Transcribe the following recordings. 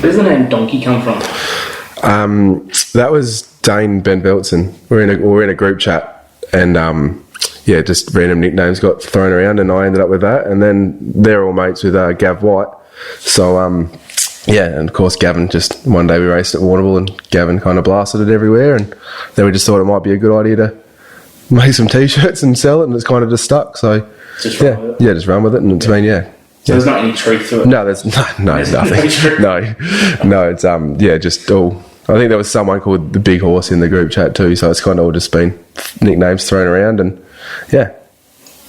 Where's the name Donkey come from? That was Dane Ben Beltson. We're in a group chat, and just random nicknames got thrown around, and I ended up with that. And then they're all mates with Gav White. So and of course Gavin, just one day we raced at Warrnambool and Gavin kind of blasted it everywhere, and then we just thought it might be a good idea to make some t-shirts and sell it, and it's kind of just stuck. So just run with it. Just run with it, and it's been So there's not any truth to it? No, there's nothing. No, it's just all. I think there was someone called the Big Horse in the group chat too, so it's kind of all just been nicknames thrown around, and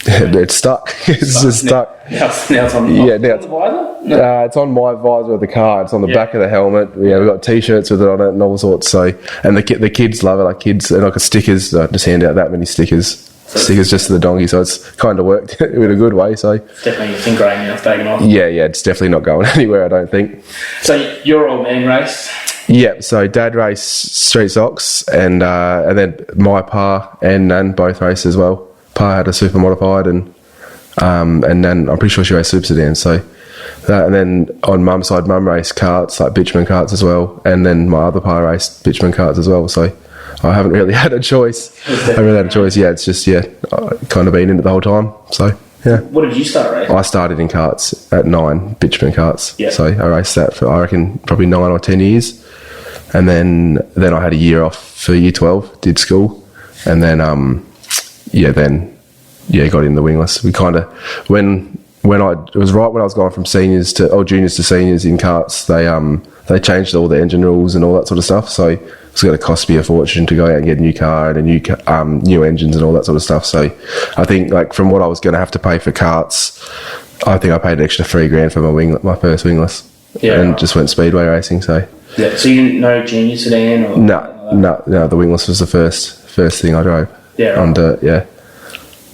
it's stuck. It's just stuck. Now it's on the visor? No. It's on my visor of the car. It's on the back of the helmet. Yeah, we've got t-shirts with it on it and all sorts. So, and the kids love it. Like kids, and like stickers. I just hand out that many stickers. Stickers just to the donkey, so it's kind of worked in a good way. So definitely ingrained enough taken off. Yeah, it's definitely not going anywhere, I don't think. So your old man raced? Yeah, so Dad raced street stocks, and then my pa and Nan both raced as well. Pa had a super modified, and Nan, I'm pretty sure she raced super sedan. So and then on Mum's side, Mum raced karts, like Bitchman karts as well, and then my other pa raced Bitchman karts as well. So I haven't really had a choice. Yeah, it's just I've kind of been in it the whole time. So yeah. What did you start racing? I started in karts at 9, Bitchman karts. Yeah. So I raced that for I reckon probably 9 or 10 years, and then I had a year off for year 12, did school, and then got in the wingless. We kind of it was right when I was going from juniors to seniors in karts. They changed all the engine rules and all that sort of stuff. So it's going to cost me a fortune to go out and get a new car and new engines and all that sort of stuff. So I think like from what I was going to have to pay for karts, I think I paid an extra $3,000 for my first wingless, and just went speedway racing. So yeah, so you didn't know junior sedan or no, the wingless was the first thing I drove. Yeah, right. On dirt. Yeah.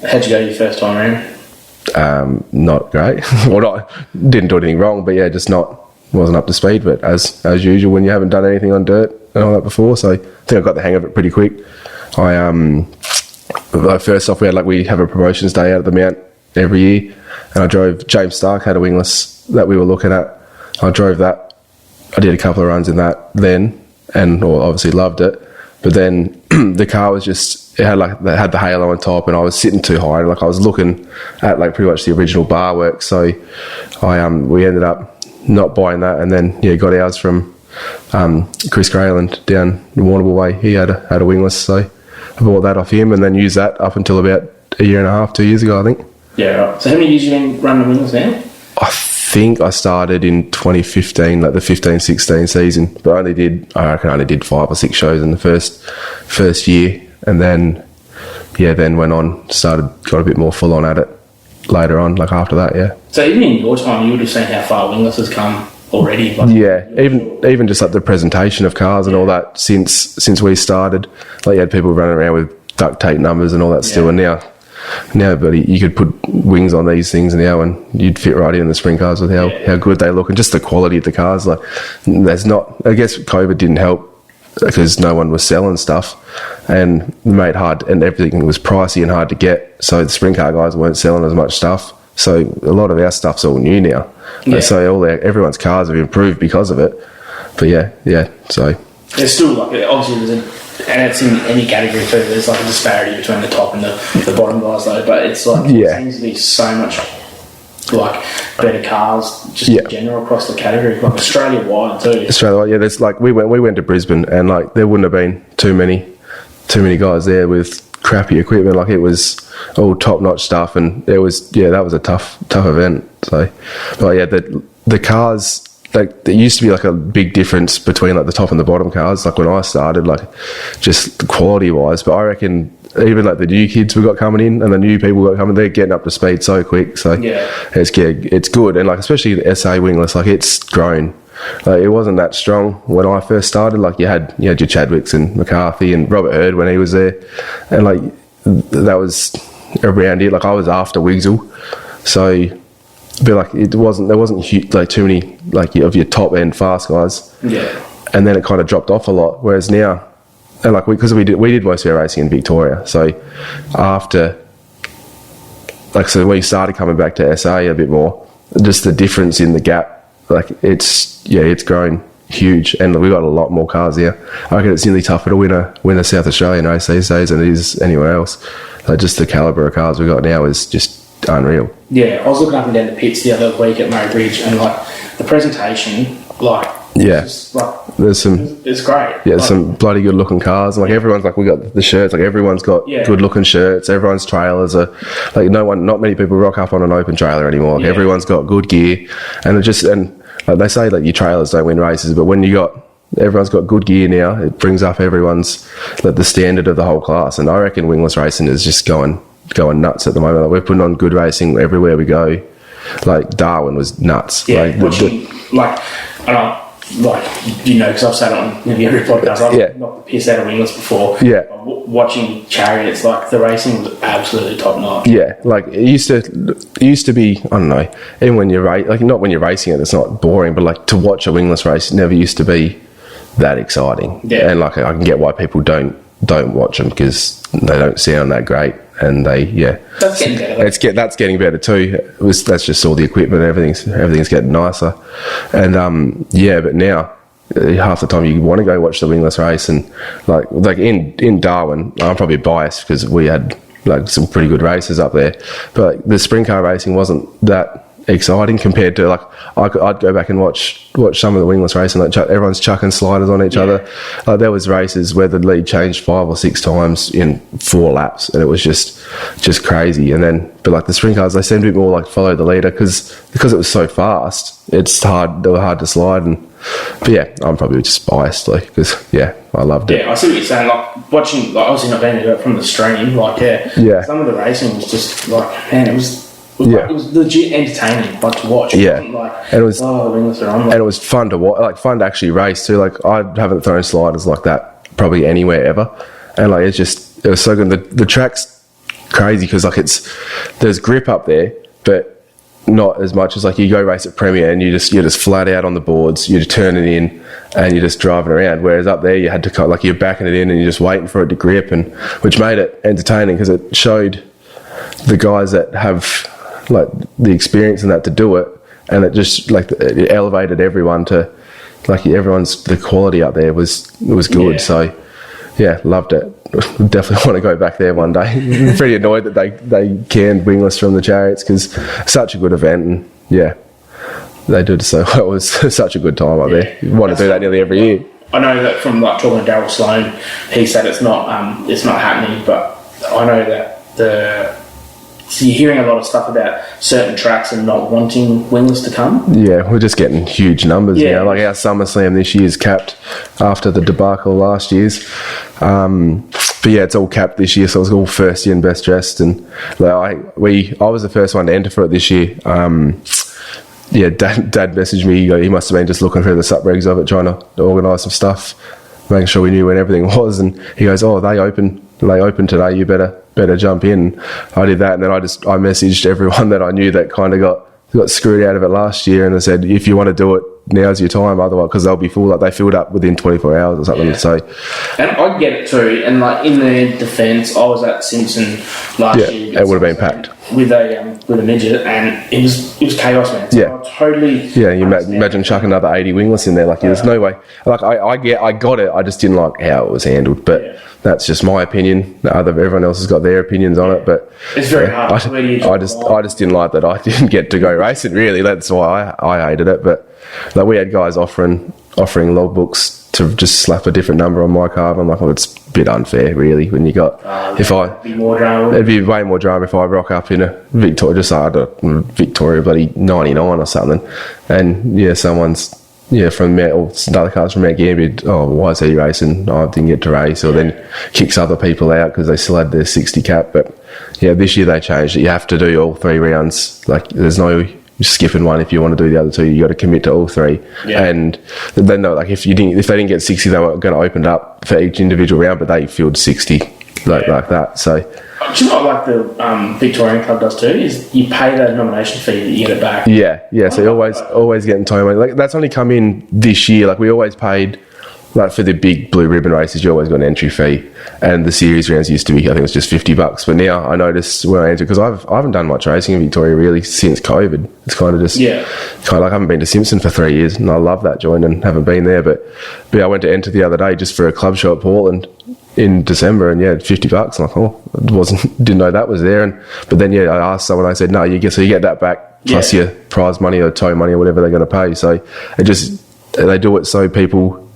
How'd you go your first time around? Not great. Well, didn't do anything wrong, but wasn't up to speed. But as usual, when you haven't done anything on dirt and all that before, so I think I got the hang of it pretty quick. First off, we have a promotions day out at the Mount every year, and I drove. James Stark had a wingless that we were looking at. I drove that. I did a couple of runs in that then, and obviously loved it. But then the car was it had the halo on top, and I was sitting too high. Like I was looking at pretty much the original bar work. So we ended up not buying that, and then got ours from Chris Grayland down the Warrnambool way. He had a wingless, so I bought that off him, and then used that up until about a year and a half, 2 years ago, I think. Yeah, right. So how many years you been running the wingless now? I think I started in 2015, like the 15-16 season, but I reckon I only did 5 or 6 shows in the first year, and then went on, got a bit more full on at it later on, after that, yeah. So even in your time, you would have seen how far wingless has come already. Even just the presentation of cars and all that since we started, you had people running around with duct tape numbers and all that still, and now, buddy, you could put wings on these things now, and you'd fit right in the sprint cars with how good they look, and just the quality of the cars. I guess COVID didn't help because no one was selling stuff, and made hard, and everything was pricey and hard to get. So the sprint car guys weren't selling as much stuff. So a lot of our stuff's all new now. Yeah. So everyone's cars have improved because of it. But so there's still obviously and it's in any category too. There's a disparity between the top and the bottom guys though. But it's it seems to be so much better cars just in general across the category, Australia wide too. Australia wide, there's we went to Brisbane, and there wouldn't have been too many guys there with crappy equipment. It was all top notch stuff, and it was that was a tough event. So, but the cars. There used to be a big difference between the top and the bottom cars. When I started, just quality wise. But I reckon even the new kids we got coming in and the new people got coming, they're getting up to speed so quick. So it's good, and especially the SA wingless, it's grown. It wasn't that strong when I first started. You had your Chadwicks and McCarthy and Robert Hurd when he was there, and that was around it. I was after Wigsell, so. But there wasn't too many of your top end fast guys. Yeah. And then it kind of dropped off a lot. Whereas now, and because we did most of our racing in Victoria. So after, so when we started coming back to SA a bit more, just the difference in the gap, it's grown huge, and we got a lot more cars here. I reckon it's nearly tougher to win a South Australian race these days than it is anywhere else. Like just the calibre of cars we got now is just unreal. Yeah, I was looking up and down the pits the other week at Murray Bridge, and like the presentation, like there's some. It's great. Yeah, like, some bloody good looking cars. And like everyone's like, we got the shirts. Like everyone's got good looking shirts. Everyone's trailers are like not many people rock up on an open trailer anymore. Like everyone's got good gear, and they say that your trailers don't win races, but when everyone's got good gear now, it brings up everyone's the standard of the whole class. And I reckon wingless racing is just going nuts at the moment. Like, we're putting on good racing everywhere we go. Like Darwin was nuts. Yeah, watching because I've sat on nearly every podcast. I've knocked the piss out of wingless before. Yeah. Watching chariots, like the racing was absolutely top notch. Yeah, like it used to be. I don't know. Even when you're not when you're racing it, it's not boring. But like to watch a wingless race never used to be that exciting. Yeah. And like I can get why people don't watch them because they don't sound that great. And that's getting better. That's getting better too. That's just all the equipment. Everything's getting nicer. And but now half the time you want to go watch the wingless race, and like in Darwin, I'm probably biased because we had like some pretty good races up there, but the sprint car racing wasn't that exciting compared to like I'd go back and watch some of the wingless racing. Like everyone's chucking sliders on each other. Like there was races where the lead changed 5 or 6 times in 4 laps, and it was just crazy. And then, but like the sprint cars, they seemed a bit more like follow the leader because it was so fast. They were hard to slide. But yeah, I'm probably just biased because I loved it. Yeah, I see what you're saying. Like watching, like obviously not being there from the stream. Like some of the racing was just like, man, it was legit entertaining, like to watch. Yeah, and it was and it was fun to watch, like fun to actually race too. Like I haven't thrown sliders like that probably anywhere ever, and like it was so good. The track's crazy because like there's grip up there, but not as much as like you go race at Premier and you're just flat out on the boards. You're just turning in and you're just driving around. Whereas up there you had to kind of, like you're backing it in and you're just waiting for it to grip, and which made it entertaining because it showed the guys that have like the experience and that to do it, and it just like it elevated everyone to like the quality up there was good. So loved it. Definitely want to go back there one day. I'm pretty annoyed that they canned wingless from the chariots because such a good event, and they did so well. It was such a good time up there. You want to do that nearly every year. I know that from like talking to Darryl Sloan, he said it's not happening, but I know that so you're hearing a lot of stuff about certain tracks and not wanting wingless to come. Yeah, we're just getting huge numbers now. Like our SummerSlam this year's capped after the debacle last year's. But yeah, it's all capped this year, so it's all first year and best dressed. And like, I was the first one to enter for it this year. Dad messaged me. He must have been just looking through the subregs of it, trying to organise some stuff, making sure we knew when everything was. And he goes, "Oh, they open today. You better jump in." I did that, and then I messaged everyone that I knew that kind of got screwed out of it last year, and I said, if you want to do it, now's your time. Otherwise, because they'll be full. Like they filled up within 24 hours or something. So, and I get it too. And like in their defence, I was at Simpson last year. It would have been packed with a midget, and it was chaos, man. So I totally. Yeah, you imagine chucking another 80 wingless in there. Like there's no way. Like I got it. I just didn't like how it was handled, but. That's just my opinion. Everyone else has got their opinions on it, but it's very hard. I just didn't like that. I didn't get to go racing. Really, that's why I hated it. But like we had guys offering logbooks to just slap a different number on my car. I'm like, well, it's a bit unfair, really. When you got it'd be way more drama if I rock up in a Victoria, just like a Victoria bloody 99 or something, and someone's. From another cars from Mount Gambier, why is he racing? I didn't get to race, or then kicks other people out because they still had their 60 cap. But this year they changed it. You have to do all 3 rounds. Like there's no skipping one if you want to do the other 2. You got to commit to all 3. Yeah. And then like if they didn't get 60, they were going to open it up for each individual round, but they filled 60 like that. So. Do you know what like the Victorian Club does too? Is you pay the nomination fee, you get it back. Yeah. So you always get entitlement. Like that's only come in this year. Like we always paid like for the big blue ribbon races, you always got an entry fee, and the series rounds used to be, I think it was just $50. But now I notice when I enter, because I haven't done much racing in Victoria really since COVID. It's kind of just kind of like I haven't been to Simpson for 3 years, and I love that joint and haven't been there. But I went to enter the other day just for a club show at Portland in December, and $50. I'm like, oh, didn't know that was there. But then I asked someone, I said, no, you get that back plus your prize money or tow money or whatever they're going to pay. So they do it so people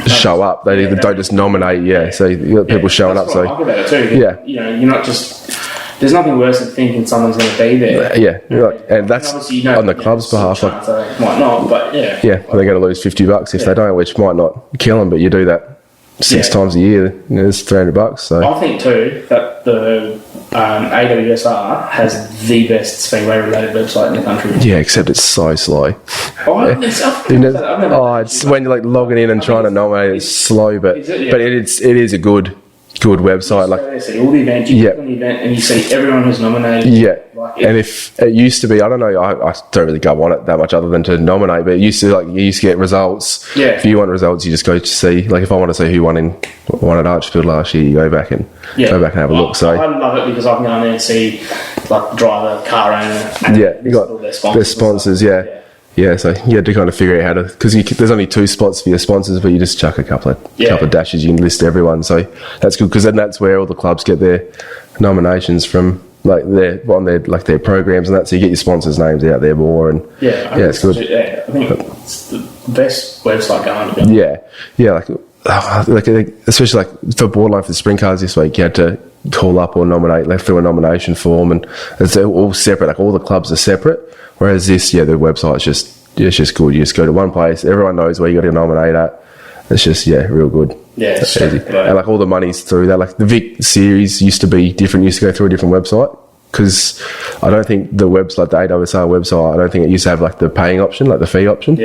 show up. They don't just nominate. So you got people showing up. So I like about it too. You're not just. There's nothing worse than thinking someone's going to be there. And that's on the club's behalf. Like, might not, but they're going to lose $50 if they don't, which might not kill them, but you do that 6 times a year. It's $300. So I think too that the AWSR has the best speedway related website in the country. Yeah, except it's so slow. It's when you're like logging in and trying to nominate, it's slow, but it is a good website. Like see all the events, you click on the event and you see everyone who's nominated. And if it used to be, I don't know, I don't really go on it that much other than to nominate, but you used to get results. If you want results, you just go to see, like if I want to see who won at Archfield last year, you go back and have a look. So I love it because I can go in there and see like the driver, car owner, and you got all their sponsors. So you had to kind of figure out how to, because there's only 2 spots for your sponsors, but you just chuck a couple of dashes, you can list everyone. So that's good, because then that's where all the clubs get their nominations from, like their programs and that. So you get your sponsors' names out there more, and it's good. I think it's the best website going. Like especially like for Borderline for the sprint cars this week, you had to call up or nominate, like through a nomination form, and it's all separate. Like all the clubs are separate. Whereas this, the website's just good. You just go to one place, everyone knows where you got to nominate at. It's just real good. It's easy. And like all the money's through that. Like the Vic series used to be different. Used to go through a different website, because I don't think the website, the AWSR website, I don't think it used to have like the paying option, like the fee option.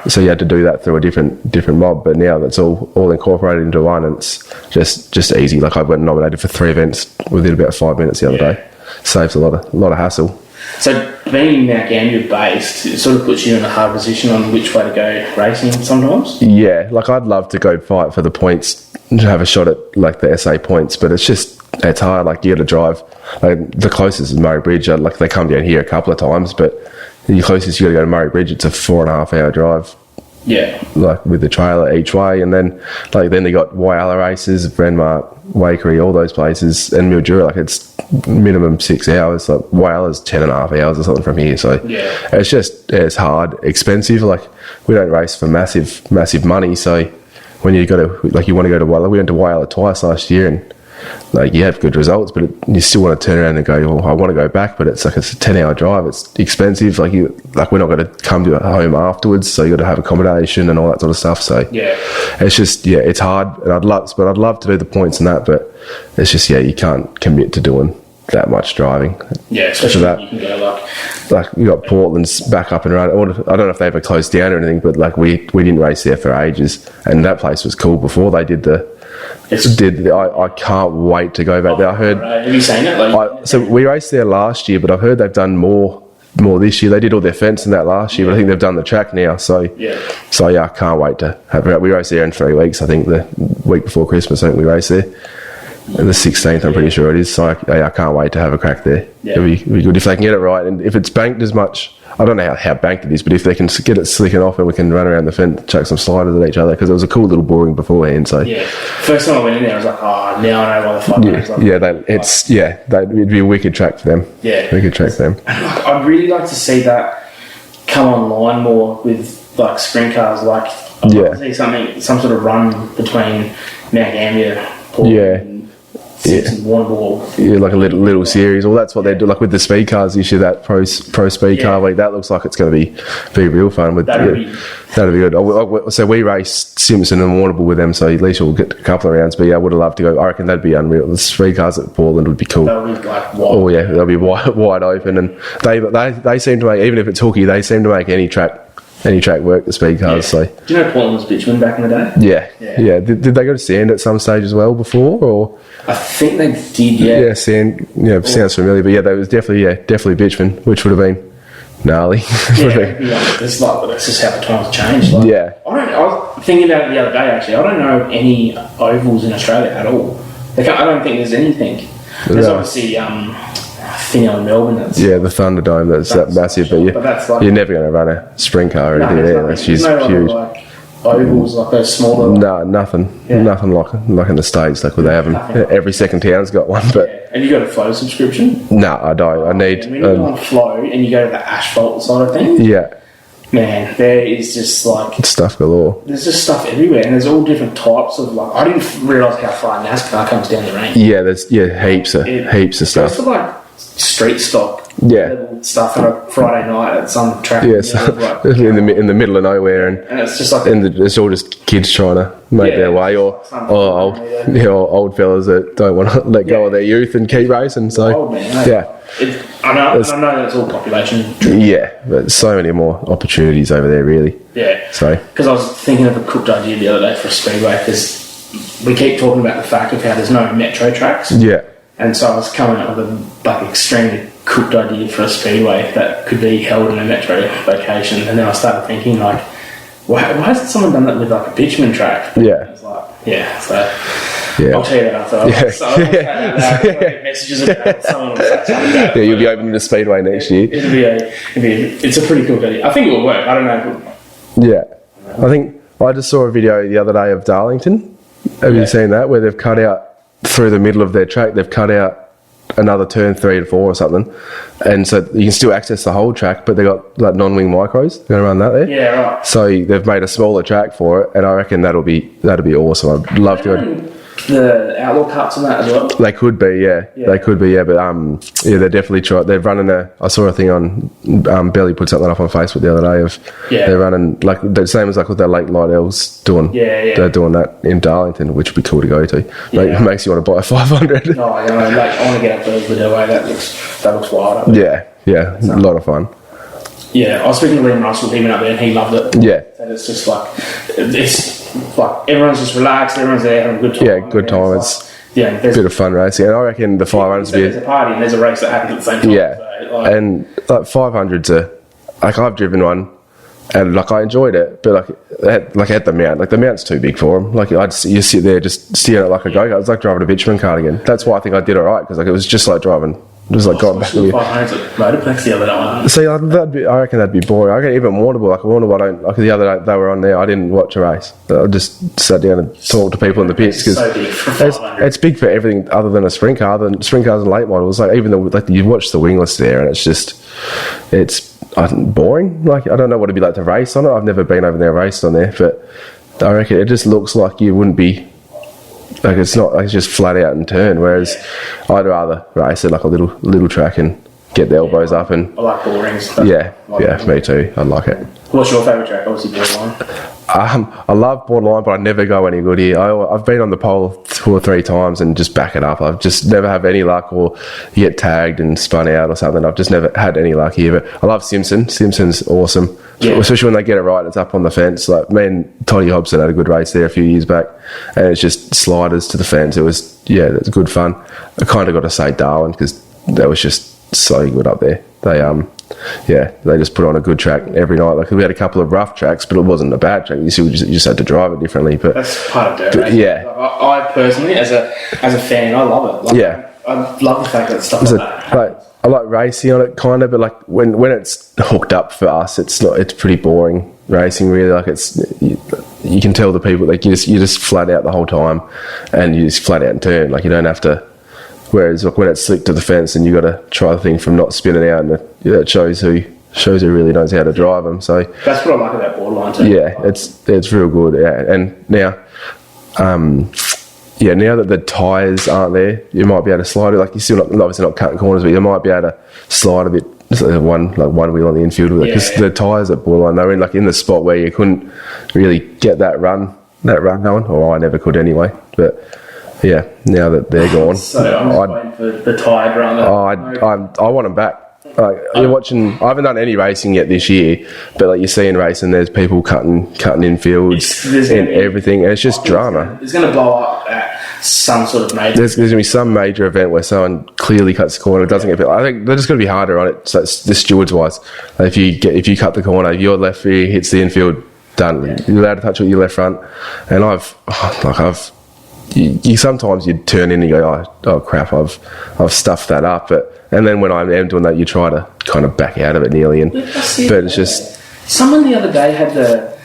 So you had to do that through a different mob. But now that's all incorporated into one, and it's just easy. Like I went and nominated for 3 events within about 5 minutes the other day. Saves a lot of hassle. So being Mount Gambier based, it sort of puts you in a hard position on which way to go racing sometimes. Like I'd love to go fight for the points, to have a shot at like the SA points, but it's hard. Like you got to drive. Like the closest is Murray Bridge. Like they come down here a couple of times, but the closest you got to go to Murray Bridge, it's a 4.5 hour drive. Like with the trailer each way, and then they got Whyalla races, Brenmark, Wakery, all those places, and Mildura. Like it's minimum 6 hours. Like Whyalla's 10.5 hours or something from here. So it's hard, expensive. Like we don't race for massive money. So when you you want to go to Whyalla, we went to Whyalla twice last year, and like you have good results, but you still want to turn around and go, I want to go back, but it's a 10-hour drive. It's expensive. Like we're not going to come to home afterwards, so you got to have accommodation and all that sort of stuff. So it's just it's hard, and I'd love to do the points and that, but it's just you can't commit to doing that much driving. Especially that. You can go like you got Portland's back up and running. I don't know if they ever closed down or anything, but like we didn't race there for ages, and that place was cool before they did I can't wait to go back there. I heard. Right. Have you seen it? So we raced there last year, but I've heard they've done more this year. They did all their fence and that last year, but I think they've done the track now. So I can't wait to have it. We raced there in 3 weeks. I think the week before Christmas, I think we raced there. The 16th, I'm pretty sure it is. So I can't wait to have a crack there. It'll be good if they can get it right, and if it's banked as much. I don't know how banked it is, but if they can get it slicking off and we can run around the fence, chuck some sliders at each other, because it was a cool little boring beforehand. So first time I went in there, I was like, now I know why the fuck. It'd be a wicked track for them. Wicked track for them. I'd really like to see that come online more with like sprint cars. Like I'd like to see some sort of run between Mount Gambier, Portland, and Warrnambool. Like a little series. Well, that's what they do. Like with the speed cars issue, that pro speed car week, that looks like it's going to be real fun. That'd be good. So we raced Simpson and Warrnambool with them, so at least we'll get a couple of rounds. But I would have loved to go. I reckon that'd be unreal. The speed cars at Portland would be cool. They'll be like wide. They'll be wide open, and they seem to make, even if it's hooky, they seem to make any track work, the speed cars. So do you know Portland was bitumen back in the day? Yeah. Did they go to sand at some stage as well before, or? I think they did. Sand. Sounds familiar, but they was definitely bitumen, which would have been gnarly. It's like that's just how the times changed. Like, Yeah. I was thinking about it the other day. Actually, I don't know any ovals in Australia at all. I don't think there's anything. There's obviously thing in Melbourne. That's the Thunderdome. That's that massive, but that's like, you're never going to run a sprint car or anything there. That's just huge. Like ovals like those smaller. No, nothing. Nothing like in the States. Like where they have them. Every second town's got one. But and you got a Flow subscription? No, I don't. I need. When you go on Flow and you go to the asphalt side of things. Yeah. Man, there is just like stuff galore. There's just stuff everywhere, and there's all different types of like. I didn't realise how far NASCAR comes down the range. Yeah, there's heaps of stuff. It's like street stock. Stuff on a Friday night at some track. Yeah, in the middle of nowhere, and it's just like it's all just kids trying to make their way, or old fellas that don't want to let go of their youth and keep racing. So old man, I know that's all population. Yeah, but so many more opportunities over there, really. Yeah. So because I was thinking of a cooked idea the other day for a speedway, because we keep talking about the fact of how there's no metro tracks. Yeah. And so I was coming up with a extremely cooked idea for a speedway that could be held in a metro location. And then I started thinking, like, why hasn't someone done that with like a bitumen track? Yeah. It's like, I'll tell you that after. I'll get messages about someone will say something about it. You'll be opening the speedway next year. It's a pretty cool idea. I think it will work. I don't know. Yeah. I think I just saw a video the other day of Darlington. Have you seen that? Where they've cut out through the middle of their track, they've cut out another turn 3 to 4 or something, and so you can still access the whole track, but they got like non-wing micros. They're going to run that there. Yeah, right. So they've made a smaller track for it, and I reckon that'll be awesome. I'd love to. The outlaw cuts and that as well. They could be, They could be, but they're definitely trying. They're running I saw a thing on Belly put something up on Facebook the other day of they're running like the same as like what their Lake Lydell's doing. They're doing that in Darlington, which would be cool to go to. It makes you want to buy a 500. No, I want to get up to the way that looks wild. Yeah, a lot of fun. Yeah, I was speaking to Liam Russell. He went up there and he loved it. Yeah, and it's just like everyone's just relaxed. Everyone's there having a good time. Yeah, good time. It's a bit of fun racing, and I reckon the 500s there's a party and there's a race that happens at the same time. Yeah, so, and like 500s are like I've driven one, and like I enjoyed it, but at the mount, like the mount's too big for them. Like you sit there just steering it like a go-kart. It's like driving a bitumen cart again. That's why I think I did alright, because like it was just like driving. It was like going back. 500s at Motorplex the other day. See, I reckon that'd be boring. I reckon even Warrnambool. Like Warrnambool, I don't. Like the other day they were on there, I didn't watch a race. I just sat down and talked to people in the pits, because it's big for everything other than a sprint car. The sprint cars and late models, like even you watch the wingless there, and it's boring. Like I don't know what it'd be like to race on it. I've never been over there raced on there, but I reckon it just looks like you wouldn't be. Like it's not like it's just flat out and turn. Whereas I'd rather race at like a little track and get the elbows up and. I like boring stuff. Yeah, me too. I like it. What's your favourite track? Obviously, Borderline. I love Borderline, but I never go any good here. I've been on the pole 2 or 3 times and just back it up. I've just never have any luck, or you get tagged and spun out or something. I've just never had any luck here. But I love Simpson. Simpson's awesome, especially when they get it right. It's up on the fence. Like me and Toddy Hobson had a good race there a few years back, and it's just sliders to the fence. It was good fun. I kind of got to say Darwin, because that was just so good up there. They just put on a good track every night. Like we had a couple of rough tracks, but it wasn't a bad track. You just had to drive it differently. But that's part of dirt racing. Yeah, I personally, as a fan, I love it. I love the fact that stuff like that. I like racing on it, kind of, but like when it's hooked up for us, it's not. It's pretty boring racing, really. Like you can tell the people like you just flat out the whole time, and you just flat out and turn. Like you don't have to. Whereas like when it's slick to the fence, and you got to try the thing from not spinning out, and it shows who really knows how to drive them. So that's what I like about Borderline too. Yeah, it's real good. Yeah, and now, now that the tyres aren't there, you might be able to slide it. Like you're still obviously not cutting corners, but you might be able to slide a bit. One wheel on the infield with it, because the tyres at Borderline, they were in the spot where you couldn't really get that run going, or I never could anyway. But yeah, now that they're gone, so I'm just waiting for the tired run. I want them back. Like you're watching. I haven't done any racing yet this year, but like you see in racing, there's people cutting infields and everything, and it's just drama. It's going to blow up some sort of major. There's going to be some major event where someone clearly cuts the corner. It doesn't get built. I think they're just going to be harder on it. So it's the stewards wise. If you cut the corner, your left rear hits the infield. Done. You're allowed to touch it with your left front. And you sometimes you turn in and you go, oh crap, I've stuffed that up. And then when I am doing that, you try to kind of back out of it nearly. But it's just someone the other day had the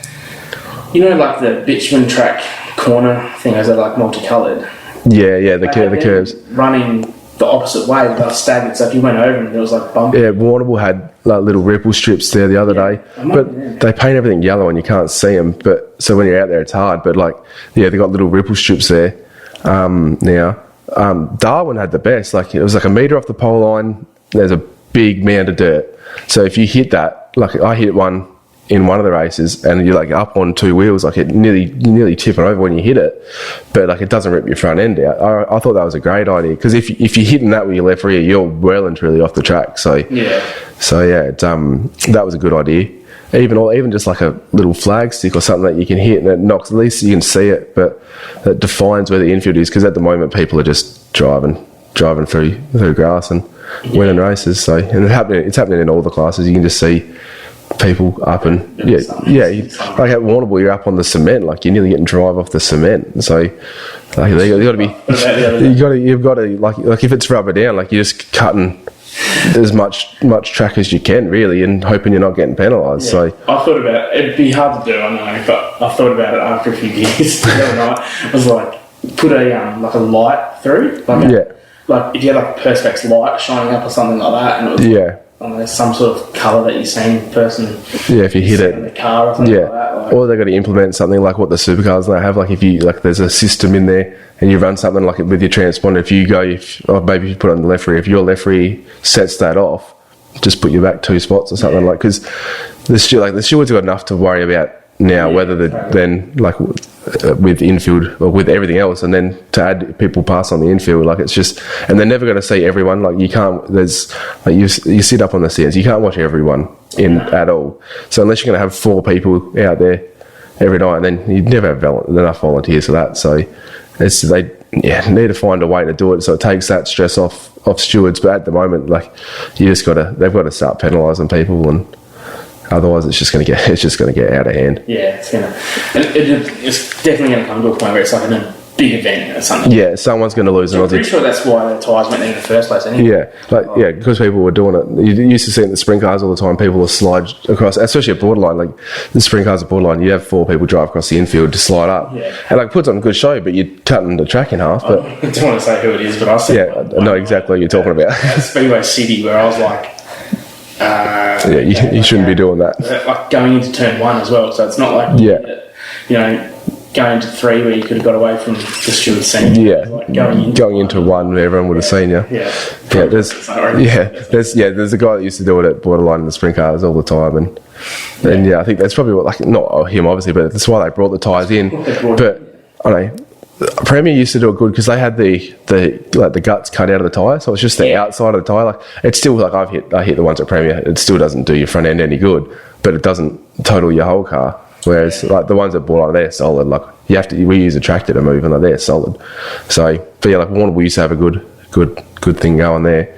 bitumen track corner thing, as they're like multicoloured. Yeah, the curves running the opposite way, they were stagnant. So if you went over them, it was like bumpy. Yeah, Warrnambool had like little ripple strips there the other day, but they paint everything yellow and you can't see them. But so when you're out there, it's hard. But they got little ripple strips there. Now, Darwin had the best. Like it was like a metre off the pole line. There's a big mound of dirt. So if you hit that, like I hit one in one of the races, and you're like up on two wheels, like it nearly tipping over when you hit it, but like it doesn't rip your front end out. I thought that was a great idea, because if you're hitting that with your left rear, you're well and truly off the track. So that was a good idea. Even just like a little flag stick or something that you can hit and it knocks, at least you can see it, but it defines where the infield is, because at the moment people are just driving through grass and winning races. So, and it's happening in all the classes. You can just see people up and like at Warrnambool, you're up on the cement, like you're nearly getting drive off the cement. So like you've got to like if it's rubber down, like you're just cutting as much track as you can really, and hoping you're not getting penalised. So I thought about it. It'd be hard to do, I know, but I thought about it after a few years. The other night, I was like, put a like a light through, like if you had like a Perspex light shining up or something like that, and it was I don't know, some sort of colour that you're seeing person. Yeah, if you hit it in the car or something like that. Or they've got to implement something like what the supercars now have. Like if you there's a system in there and you run something like it with your transponder. Maybe if you put it on the left rear, if your left rear sets that off, just put you back 2 spots or something because the stewards got enough to worry about now, whether then like with infield or with everything else, and then to add people pass on the infield, like it's just, and they're never going to see everyone. Like you can't, there's like you sit up on the stands, you can't watch everyone in at all. So unless you're going to have 4 people out there every night, then you never have enough volunteers for that. So they need to find a way to do it so it takes that stress off stewards. But at the moment, like they've got to start penalising people, and otherwise it's just going to get out of hand. Yeah, it's definitely going to come to a point where it's like a big event or something. Yeah, someone's going to lose. I'm pretty sure that's why the tyres went there in the first place anyway. Yeah, because people were doing it. You used to see it in the sprint cars all the time. People will slide across, especially at borderline. Like the sprint cars at borderline, you have 4 people drive across the infield to slide up, and like puts on a good show. But you're cutting the track in half. But I don't want to say who it is, but I said I know exactly what you're talking about. At Speedway City, where I was like. You shouldn't be doing that. Like going into turn 1 as well, so it's not like going into 3 where you could have got away from the steward scene. Yeah, like going into 1 where everyone would have seen you. There's a guy that used to do it at borderline in the sprint cars all the time, and I think that's probably what, like, not him obviously, but that's why they brought the tyres in. But I don't know. Premier used to do it good because they had the guts cut out of the tyre, so it's just the outside of the tyre. Like it's still like I hit the ones at Premier. It still doesn't do your front end any good, but it doesn't total your whole car. Whereas like the ones at Borderline, they're solid. Like we use a tractor to move, and like, they're solid. So, but like Warrnambool used to have a good thing going there.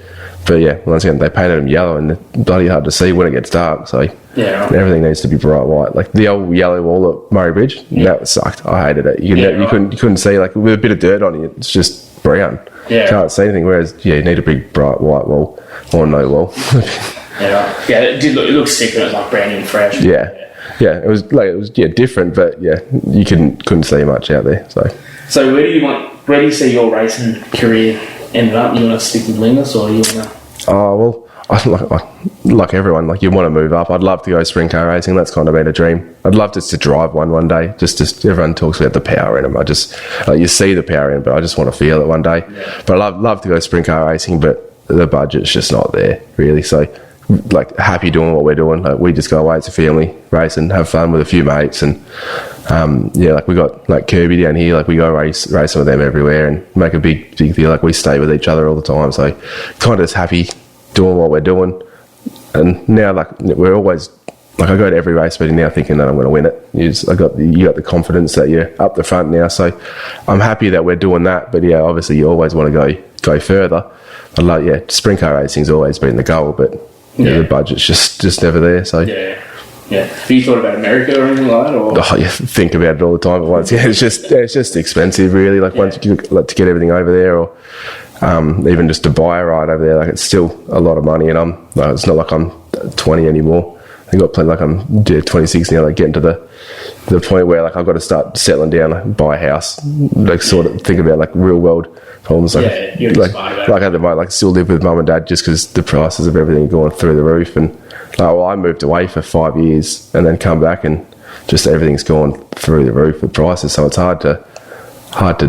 But once again, they painted them yellow, and it's bloody hard to see when it gets dark. So everything needs to be bright white. Like the old yellow wall at Murray Bridge, that sucked. I hated it. You couldn't see, like with a bit of dirt on it, it's just brown. Can't see anything. Whereas you need a big bright white wall or no wall. It looked sick when it was like brand new and fresh. It was different, but you couldn't see much out there. So where do you see your racing career ended up? You want to stick with wingless, or you want to? Oh well, like everyone, like you want to move up. I'd love to go sprint car racing. That's kind of been a dream. I'd love to drive one day. Just everyone talks about the power in them. I just you see the power in it, but I just want to feel it one day. But I love to go sprint car racing, but the budget's just not there really. So like happy doing what we're doing. Like we just go away, it's a family race and have fun with a few mates, and like we got like Kirby down here, like we go racing with them everywhere and make a big deal. Like we stay with each other all the time, so kind of just happy doing what we're doing. And now like we're always like I go to every race meeting now thinking that I'm going to win it. You got the confidence that you're up the front now. So I'm happy that we're doing that. But yeah, obviously you always want to go further. But like sprint car racing's always been the goal, but the budget's just never there. So yeah. Have you thought about America or anything like that? Or? Oh, you think about it all the time at once. Yeah, it's just expensive, really. Like once you to get everything over there, or even just to buy a ride over there, like it's still a lot of money. And it's not like I'm 20 anymore. I got plenty. Like I'm 26 now. Like getting to the point where like I've got to start settling down, like buy a house, like sort of think about like real world problems. Like at the moment, like still live with mum and dad just because the prices of everything are going through the roof. And I moved away for 5 years and then come back and just everything's gone through the roof with prices. So it's hard to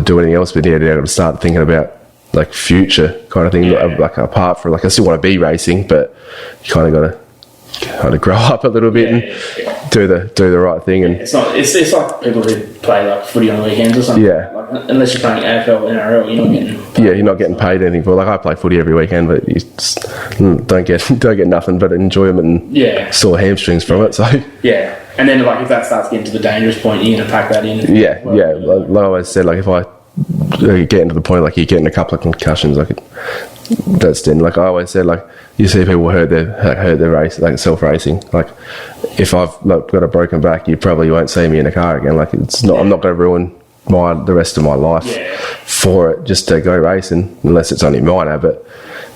do anything else. But yeah, I've got to start thinking about like future kind of thing. Like apart from like I still want to be racing, but you kind of got to grow up a little bit and do the right thing. And it's like people who play like footy on the weekends or something. Yeah. Like, unless you're playing AFL, NRL, you're not getting paid. Yeah, you're not getting paid anything for. Like I play footy every weekend, but you just don't get nothing but enjoyment and sore hamstrings from it. So yeah, and then like if that starts getting to the dangerous point, you're gonna pack that in. Like I always said, like if I get into the point like you're getting a couple of concussions, like that's then like I always said, like you see people hurt their race, like self racing. Like if I've got a broken back, you probably won't see me in a car again. Like it's not. I'm not going to ruin the rest of my life for it just to go racing, unless it's only minor. But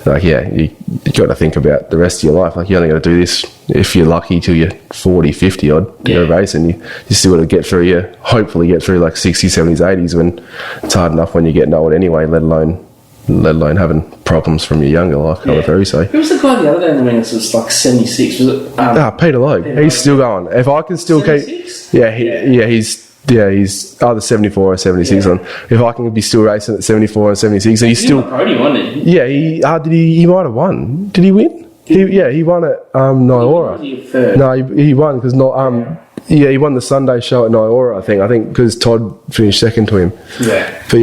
like you got to think about the rest of your life. Like you're only going to do this if you're lucky till you're 40, 50 odd to go racing. You still got to hopefully get through like 60s, 70s, 80s when it's hard enough when you're getting old anyway, let alone having problems from your younger life coming through. So who was the guy the other day in the wings was like 76? Was it Peter Logue? He's still going. If I can still 76? He's either 74 or 76 on. If I can be still racing at 74 and 76, and he's still podium, wasn't he? Yeah, he might have won. Did he win? He won at Nyora. No, he won because he won the Sunday show at Nyora. I think because Todd finished second to him. Yeah, but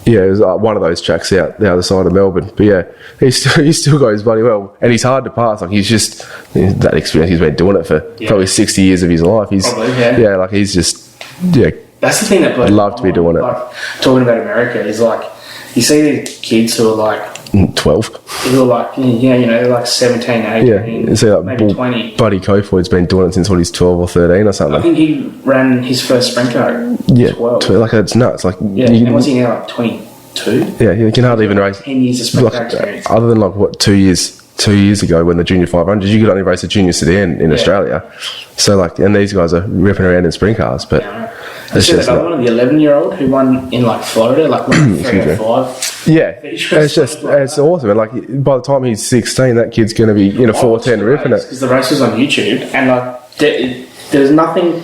it was one of those tracks out the other side of Melbourne. But yeah, he still goes bloody well, and he's hard to pass. Like he's just that experience. He's been doing it for probably 60 years of his life. Like he's just That's the thing that I'd love to be doing it. Like, talking about America is like you see these kids who are like 12. Who are like they're like 17, 18, you see that maybe 20. Buddy Kofoid's been doing it since he's 12 or 13 or something. I think he ran his first sprint car at 12. Like it's nuts. Like and what's he now, like 22? Yeah, you can hardly even race 10 years of sprint car experience. Other than like what 2 years ago when the junior 500, you could only race a junior sedan in Australia. So like, and these guys are ripping around in sprint cars, but it's just that one of the 11-year-old who won in like Florida, like 3 or 5. Yeah, it's awesome. And like by the time he's 16, that kid's going to be in a 410 ripping it. Because the race was on YouTube, and like there's nothing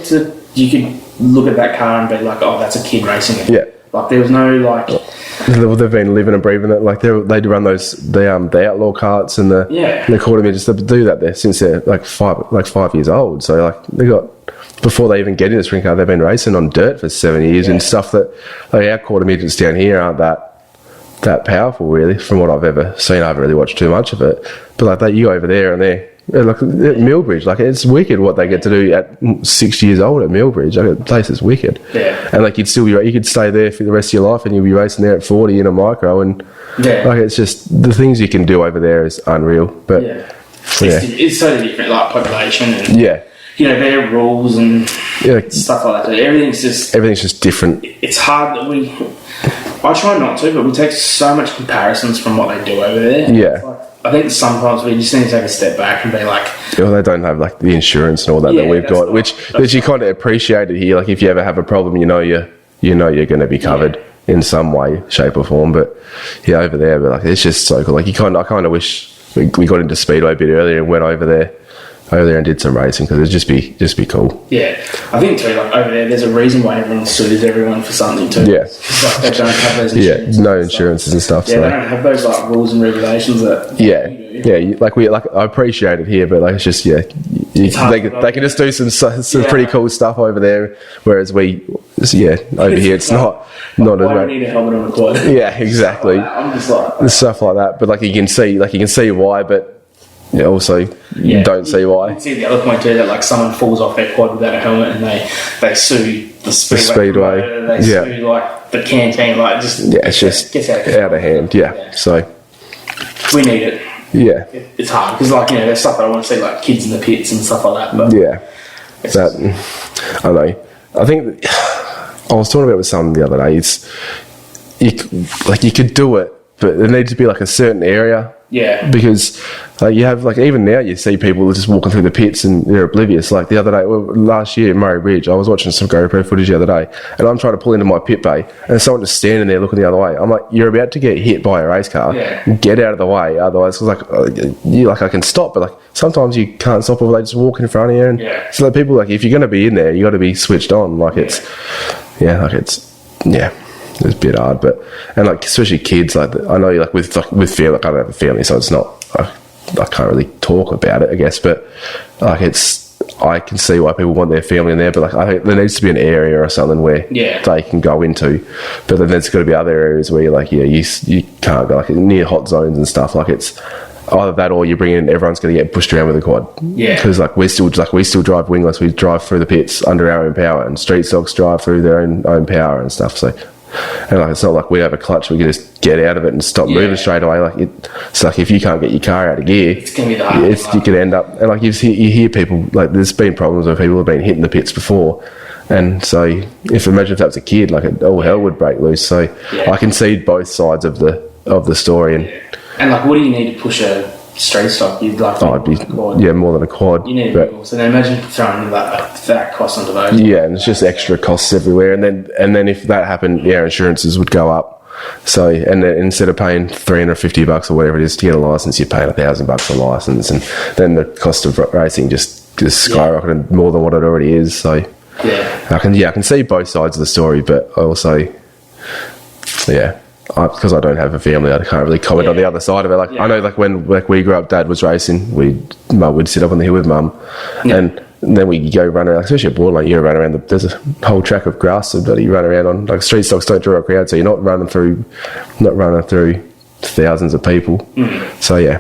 you could look at that car and be like, oh, that's a kid racing it. Yeah, like there was no like. They've been living and breathing it. Like they run the outlaw carts and the quarter midgets. They do that there since they're like 5 years old. So like they got. Before they even get in the sprint car, they've been racing on dirt for 7 years and stuff that like our quarter midgets down here aren't that powerful really from what I've ever seen. I haven't really watched too much of it, but like that, you go over there and they're like at Millbridge, like it's wicked what they get to do at 6 years old at Millbridge. Like the place is wicked, and like you could stay there for the rest of your life and you'll be racing there at 40 in a micro, and like it's just the things you can do over there is unreal. But it's so different, like population and their rules and stuff like that. Everything's just different. It's hard that I try not to, but we take so much comparisons from what they do over there. Yeah. Like, I think sometimes we just need to take a step back and be like... Well, they don't have like the insurance and all that we've got, which you kind of appreciate it here. Like if you ever have a problem, you know you're going to be covered in some way, shape or form. But over there, but like it's just so cool. Like I kind of wish we got into Speedway a bit earlier and went over there and did some racing because it'd just be cool. Yeah, I think too. Like over there, there's a reason why everyone sues everyone for something too. Yeah, like they don't have those insurances. No insurances and stuff. Yeah, so. They don't have those like rules and regulations that. I appreciate it here, but like it's just they can just do some pretty cool stuff over there, whereas over here it's not as much. I need a helmet on a quad. Yeah, exactly. I'm just like stuff like that, but like you can see why, but. also don't see why. You can see the other point too, that like someone falls off their quad without a helmet and they sue the speedway promoter, they sue like the canteen, like just it's just gets out of hand. So we need it. It's hard because like there's stuff that I want to see, like kids in the pits and stuff like that. But I don't know. I think I was talking about it with someone the other day. It's you could do it, but there needs to be like a certain area. Yeah. Because you have like even now you see people just walking through the pits and they're oblivious. Like the other day, last year in Murray Bridge, I was watching some GoPro footage the other day, and I'm trying to pull into my pit bay, and there's someone just standing there looking the other way. I'm like, you're about to get hit by a race car. Get out of the way, otherwise, it's like I can stop, but like sometimes you can't stop, or they just walk in front of you. And so like people like if you're going to be in there, you got to be switched on. Like it's a bit hard, and like especially kids, like I know like with family, like I don't have a family, so it's not I can't really talk about it, I guess, but like I can see why people want their family in there, but like I think there needs to be an area or something where they can go into, but then there's got to be other areas where you're like you can't go, like near hot zones and stuff. Like it's either that or you bring in everyone's going to get pushed around with a quad, because like we still drive wingless, we drive through the pits under our own power, and street stocks drive through their own power and stuff. So and like it's not like we have a clutch, we can just get out of it and stop moving straight away. Like it's like if you can't get your car out of gear, it's gonna be the hardest. You could end up, and like you hear people, like there's been problems where people have been hitting the pits before, and so imagine if that was a kid, like all hell would break loose. So I can see both sides of the story, and like what do you need to push a straight stock? You'd like I'd be more than a quad. You need a vehicle. So then imagine throwing that cost onto those. And it's just extra costs everywhere. And then if that happened, our insurances would go up. So and then instead of paying $350 or whatever it is to get a license, you're paying $1,000 a license, and then the cost of racing just skyrocketed more than what it already is. So I can see both sides of the story, but I also because I don't have a family, I can't really comment on the other side of it. Like I know, like when we grew up, Dad was racing. Mum would sit up on the hill with Mum, and then we go run around. Especially at Borderline, you run around. There's a whole track of grass that you run around on. Like street stocks don't draw a crowd, so you're not running through thousands of people. So you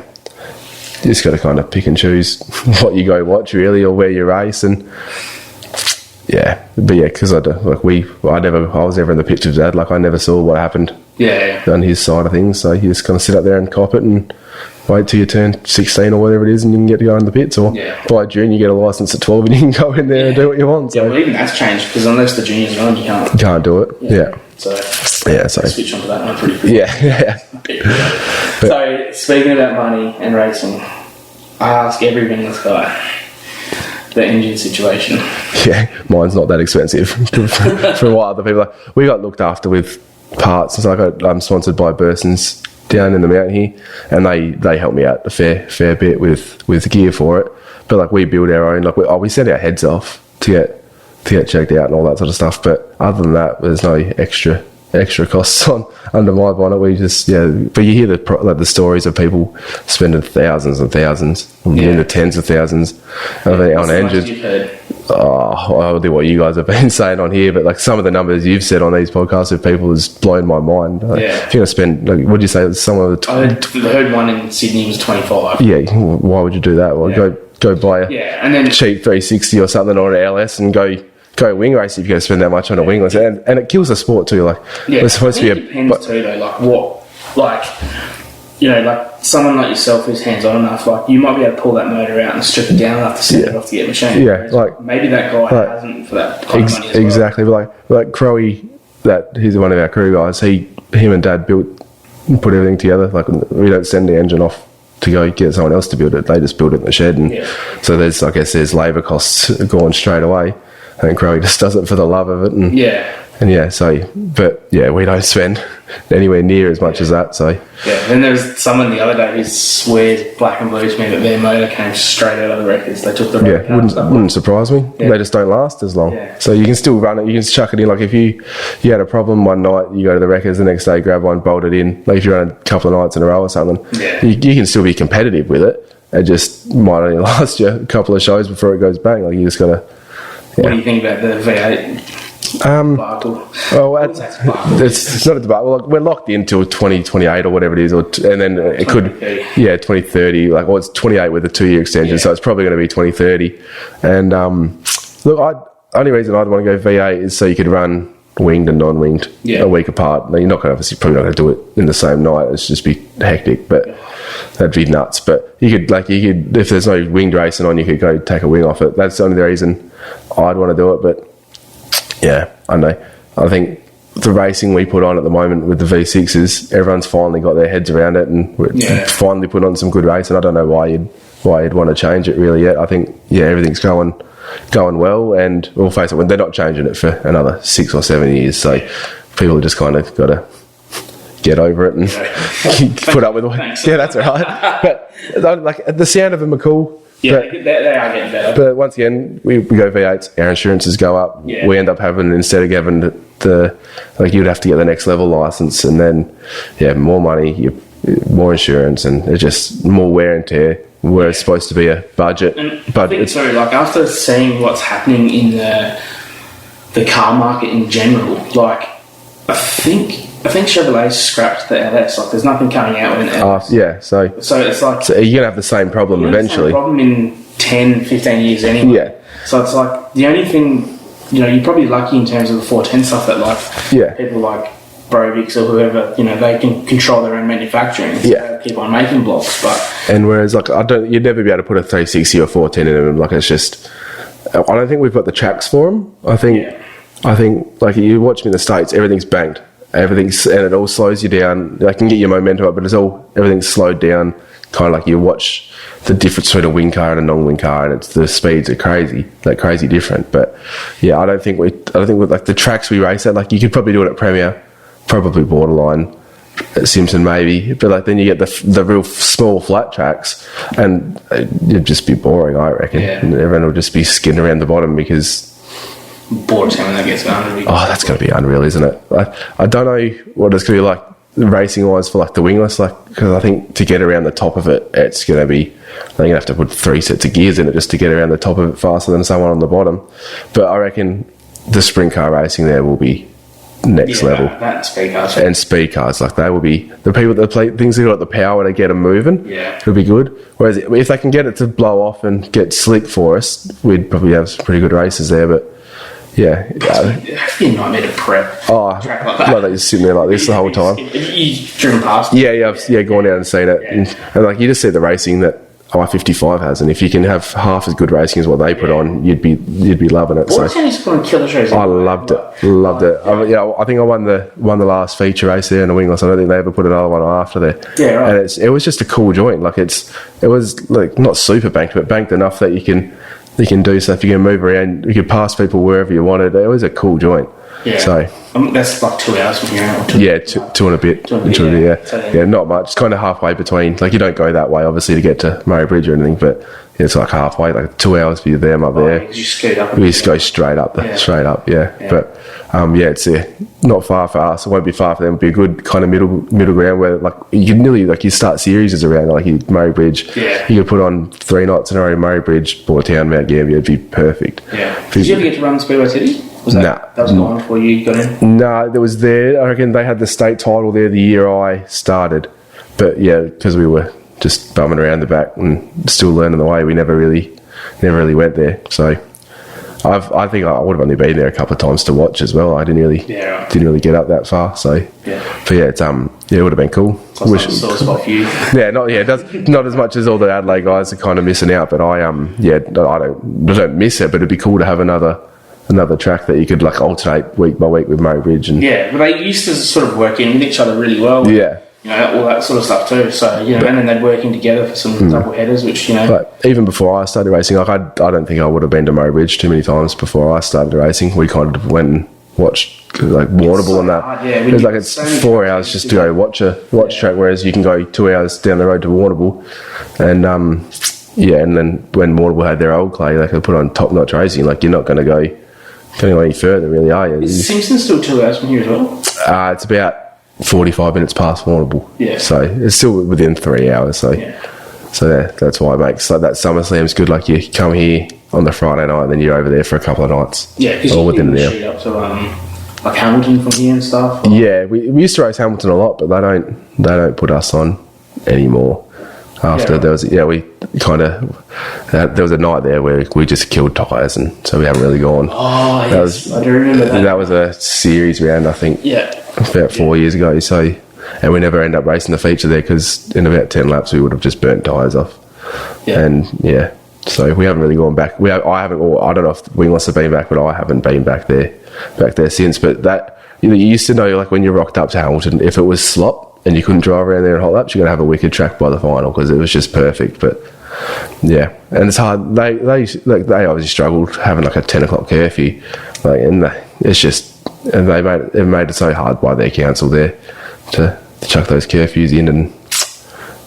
just got to kind of pick and choose what you go watch, really, or where you race. And because I was never in the pits with Dad. Like I never saw what happened. On his side of things, so you just kind of sit up there and cop it and wait till you turn 16 or whatever it is, and you can get to go in the pits. Or by June, you get a license at 12 and you can go in there and do what you want. So. Well, even that's changed because unless the juniors are on, you can't do it. So switch onto that one pretty quickly. So speaking about money and racing, I ask every wingless guy the engine situation. Mine's not that expensive for what other people like. We got looked after with parts, and so I'm sponsored by Burson's down in the mountain here, and they help me out a fair bit with gear for it. But like we build our own, like we send our heads off to get checked out and all that sort of stuff. But other than that, there's no extra costs under my bonnet. We just but you hear the stories of people spending thousands and thousands, in the tens of thousands on engines. I'll do what you guys have been saying on here, but like some of the numbers you've said on these podcasts with people has blown my mind. If you're going to spend, like, what did you say? Some of the I heard one in Sydney was 25. Why would you do that? Well, go buy and then cheap 360 or something or an LS and go wing race if you're going to spend that much on a wingless, and it kills the sport too. Like it's supposed to be depends too though. Like what, like like someone like yourself who's hands-on enough, like you might be able to pull that motor out and strip it down enough to send it off to get machine. Like maybe that guy hasn't for that kind of money as well. Exactly, but like Crowy, he's one of our crew guys. Him and Dad put everything together. Like we don't send the engine off to go get someone else to build it. They just build it in the shed, and so there's labour costs going straight away. I think Crowy just does it for the love of it, and we don't spend anywhere near as much as that. So then there was someone the other day who swears black and blue to me that their motor came straight out of the records. They took the wouldn't surprise me. They just don't last as long. So you can still run it. You can chuck it in. Like if you had a problem one night, you go to the records the next day, grab one, bolt it in. Like if you run a couple of nights in a row or something, you can still be competitive with it. It just might only last you a couple of shows before it goes bang. Like you just gotta. What do you think about the V8? Debacle. Well, it's not a debate. Well, we're locked in till 2028 or whatever it is, and then it could, 2030. Like, well, it's 28 with a 2-year extension, so it's probably going to be 2030. And look, only reason I'd want to go V8 is so you could run winged and non-winged a week apart. Now, you're not going to obviously probably not going to do it in the same night. It's just be hectic, but that'd be nuts. But you could if there's no winged racing on, you could go take a wing off it. That's the only reason I'd want to do it. But yeah, I know. I think the racing we put on at the moment with the V6s, everyone's finally got their heads around it, and we're finally put on some good racing. I don't know why you'd want to change it really yet. I think everything's going well, and we'll face it, when they're not changing it for another 6 or 7 years, so people just kind of got to get over it and put up with it. Yeah, that's all right. But like, the sound of them are cool. Yeah, they are getting better. But once again, we go V8s, our insurances go up. Yeah. We end up having, instead of having you'd have to get the next level license, and then more money, more insurance, and it's just more wear and tear. Where it's supposed to be a budget. But I think like, after seeing what's happening in the car market in general, like, I think Chevrolet's scrapped the LS. Like, there's nothing coming out with an LS. So it's like, so you're gonna have the same problem eventually. Problem in 10, 15 years anyway. Yeah. So it's like, the only thing, you're probably lucky in terms of the 410 stuff that, like, people like Brovix or whoever, they can control their own manufacturing. So they keep on making blocks, and whereas, like, you'd never be able to put a 360 or 410 in them. Like, it's just, I don't think we've got the tracks for them. I think like, you watch me in the States, everything's banked, and it all slows you down. Like, can get your momentum up, but everything's slowed down. Kind of like, you watch the difference between a wing car and a non-wing car, and the speeds are crazy different. But I don't think with like the tracks we race at, like, you could probably do it at Premier. Probably borderline Simpson maybe, but like, then you get the real small flat tracks, and it'd just be boring, I reckon. And everyone will just be skidding around the bottom because bored when that gets going. That's going to be unreal, isn't it? I don't know what it's going to be like racing wise for like the wingless, like, because I think to get around the top of it, it's going to be, they're going to have to put 3 sets of gears in it just to get around the top of it faster than someone on the bottom. But I reckon the sprint car racing there will be next level. That speed cars. And speed cars, like, they will be the people that play things that got the power to get them moving. It'll be good. Whereas if they can get it to blow off and get slick for us, we'd probably have some pretty good races there. But it'd be a nightmare to prep. Track like that. Like that, you're sitting there like this the whole time. You've driven past. I've gone out and seen it, and like, you just see the racing that I-55 has, and if you can have half as good racing as what they put on, you'd be loving it. What was put on killer shows? I loved it. I think I won the last feature race there in the wingless. I don't think they ever put another one after there. Yeah, right. And it was just a cool joint. Like, it was like not super banked, but banked enough that you can do stuff. You can move around. You can pass people wherever you wanted. It was a cool joint. Yeah. So that's like 2 hours from here. Two and a bit. Not much. It's kind of halfway between. Like, you don't go that way, obviously, to get to Murray Bridge or anything, but it's like halfway, like 2 hours for you there, up there. You scoot up. We just go straight up. But it's not far for us. It won't be far for them. It'll be a good kind of middle ground where, like, you can nearly, like, you start series around, like, Murray Bridge. Yeah. You could put on 3 nights in a row, Murray Bridge, Bourtown, Mount Gambier. It'd be perfect. Yeah. Did you ever get to run Speedway City? That was gone before you got in? No, there was there. I reckon they had the state title there the year I started. But because we were just bumming around the back and still learning the way, we never really went there. So I think I would have only been there a couple of times to watch as well. I didn't really get up that far. So but it would have been cool. Not as much as all the Adelaide guys are kind of missing out. But I don't miss it. But it'd be cool to have another track that you could, like, alternate week by week with Murray Bridge. And but they used to sort of work in with each other really well. All that sort of stuff too. So, and then they'd working together for some double headers, which, Like, even before I started racing, like, I don't think I would have been to Murray Bridge too many times before I started racing. We kind of went and watched, like, Warrnambool and that. It's like, it's 4 hours just to go watch a track, whereas you can go 2 hours down the road to Warrnambool. And, and then when Warrnambool had their old clay, they could put on top-notch racing. Like, you're not going to go any further, really, are you? Is Simpson still 2 hours from here as well? It's about 45 minutes past Warrnambool. So it's still within 3 hours. So that's why it makes, like, that SummerSlam's good. Like, you come here, on the Friday night, and then you're over there for a couple of nights. Yeah, because you can shoot up to like Hamilton from here and stuff. Or? Yeah, we used to race Hamilton a lot, but they don't put us on anymore. After there was we kind of there was a night there where we just killed tyres, and so we haven't really gone. Oh, yes, I do remember that. That was a series round, I think. Yeah, about 4 years ago. So, and we never ended up racing the feature there because in about 10 laps we would have just burnt tyres off. Yeah, and so we haven't really gone back. I haven't. Or I don't know if wingless have been back, but I haven't been back there since. But that you used to know, like when you rocked up to Hamilton, if it was slop and you couldn't drive around there in hot laps, you're going to have a wicked track by the final because it was just perfect. But yeah, and it's hard. They obviously struggled having like a 10 o'clock curfew, and it's just, and they made it so hard by their council there to chuck those curfews in, and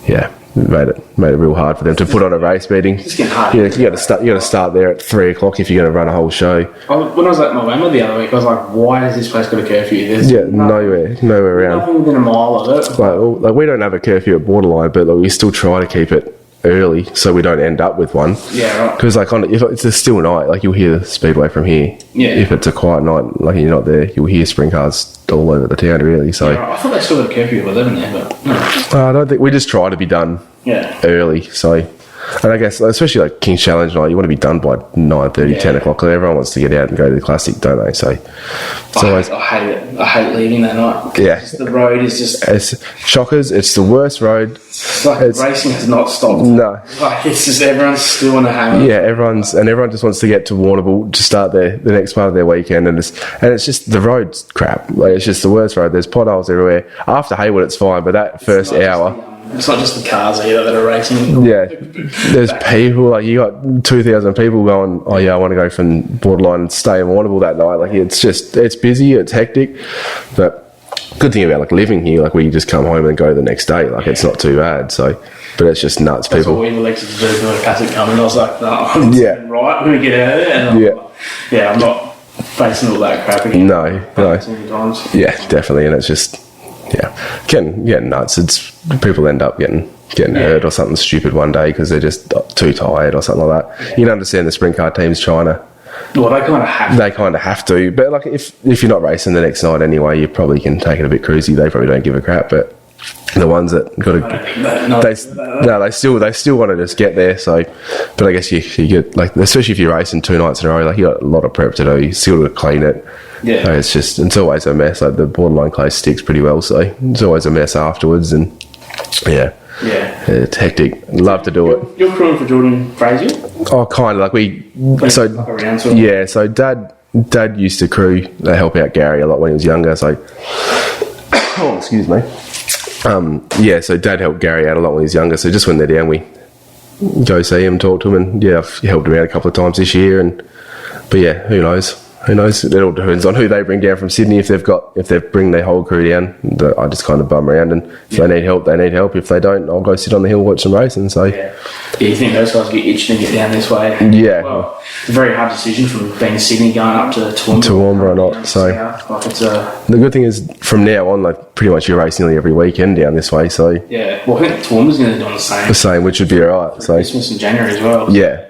it made it real hard for them to put on a race meeting. It's getting hard. Yeah, you got to start there at 3 o'clock if you're going to run a whole show. When I was at November the other week, I was like, "Why has this place got a curfew?" There's nowhere around. Nothing within a mile of it. Like we don't have a curfew at Borderline, but we still try to keep it early so we don't end up with one. Yeah, right. Because if it's a still night, like you'll hear the speedway from here. Yeah. If it's a quiet night, like you're not there, you'll hear sprint cars all over the town, really. So I thought they still got a curfew of 11 there, but no. I don't think we just try to be done. Early. So, and I guess especially like King's Challenge night, you want to be done by 9:30, 10 o'clock. Because everyone wants to get out and go to the classic, don't they? So, I hate it. I hate leaving that night. Yeah, the road is just. It's shockers. It's the worst road. It's like racing has not stopped. No, like it's just everyone's still on a hammer. Yeah, everyone just wants to get to Warrnambool to start the next part of their weekend, and it's just the road's crap. Like it's just the worst road. There's potholes everywhere. After Haywood, it's fine, but that first hour. It's not just the cars either that are racing. Yeah, there's people, like you got 2,000 people going, oh yeah, I want to go from Borderline and stay in Warrnambool that night. Like it's busy, it's hectic, but good thing about like living here, like we just come home and go the next day. Like it's not too bad. So, but it's just nuts. That's people. What we elected to do for a classic coming. I was like, no, I'm right. I'm going to get out of there. And I'm not facing all that crap again. No. Yeah, definitely, and it's just. Yeah, getting nuts. It's people end up getting hurt or something stupid one day because they're just too tired or something like that. Yeah. You can understand the sprint car teams trying to. Well, they kind of have. They kind of have to, but like if you're not racing the next night anyway, you probably can take it a bit cruisy. They probably don't give a crap, but the ones that got to, they still want to just get there. So, but I guess you get like, especially if you're racing 2 nights in a row, like you got a lot of prep to do. You still got to clean it. Yeah, so it's always a mess. Like the Borderline clay sticks pretty well, so it's always a mess afterwards. And it's hectic. Love to do it. You're crewing for Jordan Frazier? Oh, kind of like So Dad used to crew. They help out Gary a lot when he was younger. So, excuse me. So Dad helped Gary out a lot when he was younger. So just when they're down, we go see him, talk to him, and I've helped him out a couple of times this year. But who knows? Who knows? It all depends on who they bring down from Sydney. If they bring their whole crew down, I just kind of bum around, and if they need help, they need help. If they don't, I'll go sit on the hill, watch them racing. So you think those guys get itching to get down this way? Yeah. Well, it's a very hard decision from being Sydney going up to Toowoomba. Toowoomba or not? So the good thing is from now on, like pretty much you're racing nearly every weekend down this way. So well, I think Toowoomba's going to do the same. The same, which would be alright. So Christmas in January as well. Yeah.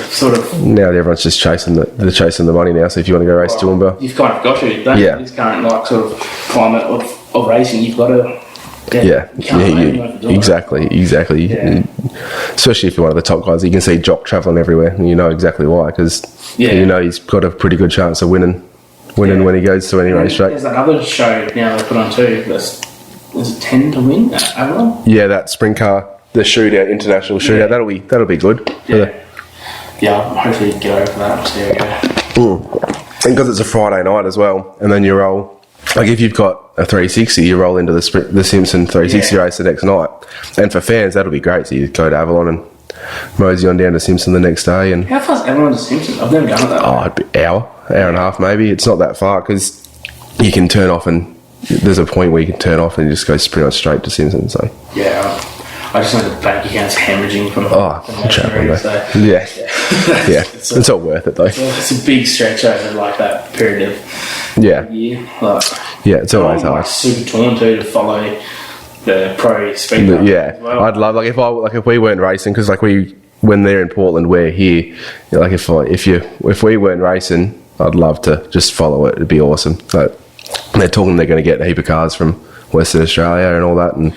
Sort of now everyone's just chasing the money now. So if you want to go race Toowoomba, you've kind of got to. Don't you? This current like sort of climate of racing, you've got to. Exactly. Yeah. Especially if you're one of the top guys, you can see Jock travelling everywhere, and you know exactly why because he's got a pretty good chance of winning when he goes to any racetrack. There's another show now they put on too. Is it 10 to win at Avalon? Yeah, that sprint car, the shootout, international shootout. That'll be good. Hopefully get over that. So there we go. And because it's a Friday night as well, and then you roll, like if you've got a 360, you roll into the Simpson 360 race the next night. And for fans, that'll be great. So you go to Avalon and mosey on down to Simpson the next day. And how far's Avalon to Simpson? I've never done it that way. It'd be hour and a half maybe. It's not that far because you can turn off and there's a point where you can turn off and you just go pretty much straight to Simpson. So I just know the bank account's hemorrhaging from it's all worth it though. It's a big stretch over like that period of year. It's always hard. Super torn too to follow the pro speed. I'd love if we weren't racing because like we when they're in Portland, we're here. Like if we weren't racing, I'd love to just follow it. It'd be awesome. Like, they're talking they're going to get a heap of cars from Western Australia and all that, and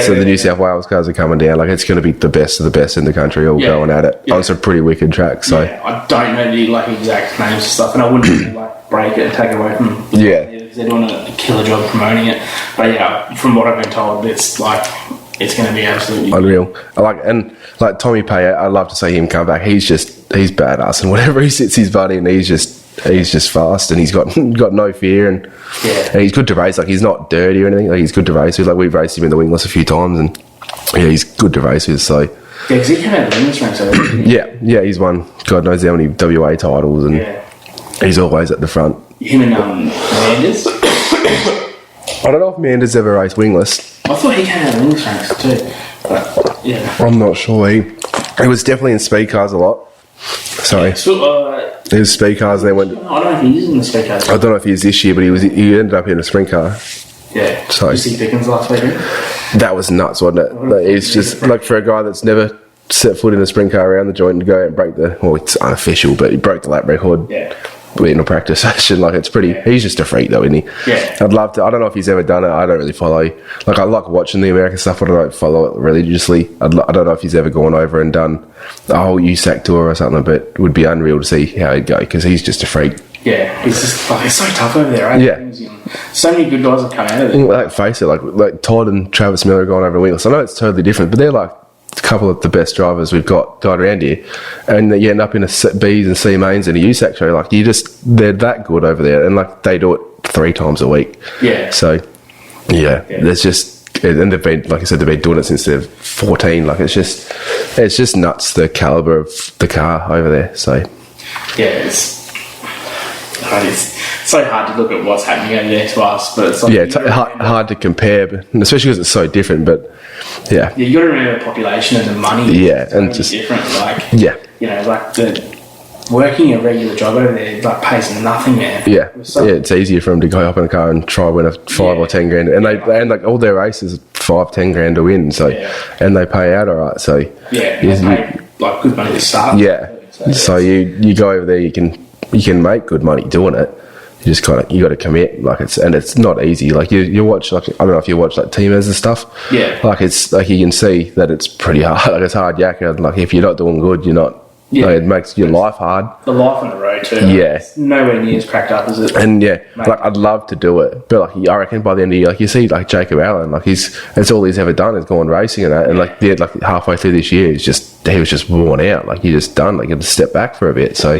so the New South Wales cars are coming down. Like, it's going to be the best of the best in the country all going at it on some pretty wicked tracks. So I don't know the exact names and stuff, and I wouldn't really, break it and take it away from them. Because they're doing a killer job promoting it. But yeah, from what I've been told, it's going to be absolutely unreal. Like Tommy Payet, I'd love to see him come back. He's badass, and whenever he sits his buddy, and he's just fast, and he's got no fear, and he's good to race. Like, he's not dirty or anything. Like, he's good to race with. Like, we've raced him in the wingless a few times, and he's good to race with. So because he came out of the wingless ranks over. Yeah, he's won God knows how many WA titles, and he's always at the front. Him and Manders. I don't know if Manders ever raced wingless. I thought he came out of the wingless ranks too. But yeah, I'm not sure. He was definitely in speed cars a lot. Sorry. He was speed cars, and then went. I don't know if he's in the speed cars. I don't know if he is this year, but he ended up in a sprint car. Yeah. So, did you see Pickens last weekend? That was nuts, wasn't it? Like, it's just like, for a guy that's never set foot in a sprint car around the joint and go out and break it's unofficial, but he broke the lap record. Yeah. In a practice session. Like, it's pretty. He's just a freak, though, isn't he? Yeah. I'd love to. I don't know if he's ever done it. I don't really follow. Like, I like watching the American stuff, but I don't follow it religiously. I don't know if he's ever gone over and done a whole USAC tour or something, but it would be unreal to see how he'd go, because he's just a freak. Yeah, it's just it's so tough over there, right? Yeah. So many good guys have come out of it. Like, face it, like Todd and Travis Miller are going over wingless. I know it's totally different, but they're like a couple of the best drivers we've got around here, and you end up in a B's and C mains and a USAC show. Like, they're that good over there, and like, they do it 3 times a week. Yeah. So there's just, and they've been, like I said, they've been doing it since they're 14. Like, it's just nuts, the caliber of the car over there. So yeah, it's so hard to look at what's happening over there to us, but it's like, it's hard to compare, but especially because it's so different. But you got to remember the population and the money. Yeah, and just different. Like, like the working a regular job over there, like, pays nothing, man. Yeah, it's easier for them to go up in a car and try win a 5 or 10 grand, and they like all their races 5-10 grand to win. So and they pay out all right. So they pay like good money to start. Yeah, so you go over there, you can make good money doing it. You just you got to commit, like, it's not easy. Like, you watch, like, I don't know if you watch like Teamers and stuff. Yeah. Like, it's like, you can see that it's pretty hard. Like, it's hard yakka. Like, if you're not doing good, you're not. Yeah. Like, it makes your life hard. The life on the road too. Yeah. It's nowhere near as cracked up as it. And like, I'd love to do it, but like, I reckon by the end of the year, like, you see like Jacob Allen, like, it's all he's ever done is gone racing and that, and like halfway through this year, he was just worn out. Like, you just done. Like, you had to step back for a bit. So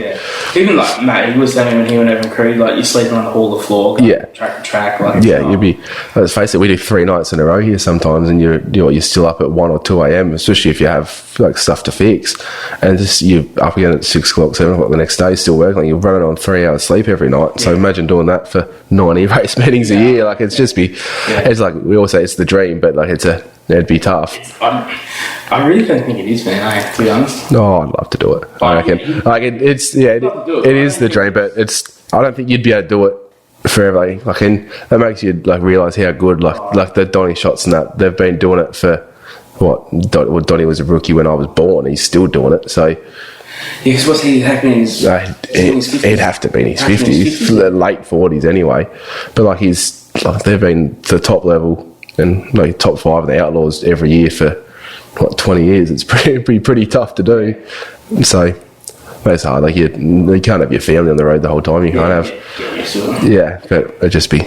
even like Matt, he was telling me when he went over and crewed, like, you're sleeping on the hall of the floor, track to track. Like, you'd be. Let's face it, we do 3 nights in a row here sometimes, and you're still up at 1 or 2 a.m. Especially if you have like stuff to fix, and just you're up again at 6 o'clock, 7 o'clock the next day, still working. Like, you're running on 3 hours sleep every night. So imagine doing that for 90 race meetings a year. Like, it's just it's like, we all say it's the dream, but like, it'd be tough. I really don't think it is, man, to be honest. No, I'd love to do it. I reckon. Like, it is the dream, but I don't think you'd be able to do it forever. Like, and that makes you like realise how good like the Donny shots and that, they've been doing it for Donny was a rookie when I was born. He's still doing it. So because what's he happening? He'd have to be in his 50s, late 40s anyway. But like, they've been the top level and like top 5 of the Outlaws every year for 20 years. It's pretty tough to do. So it's hard. Like, you can't have your family on the road the whole time. You can't have. But it'd just be.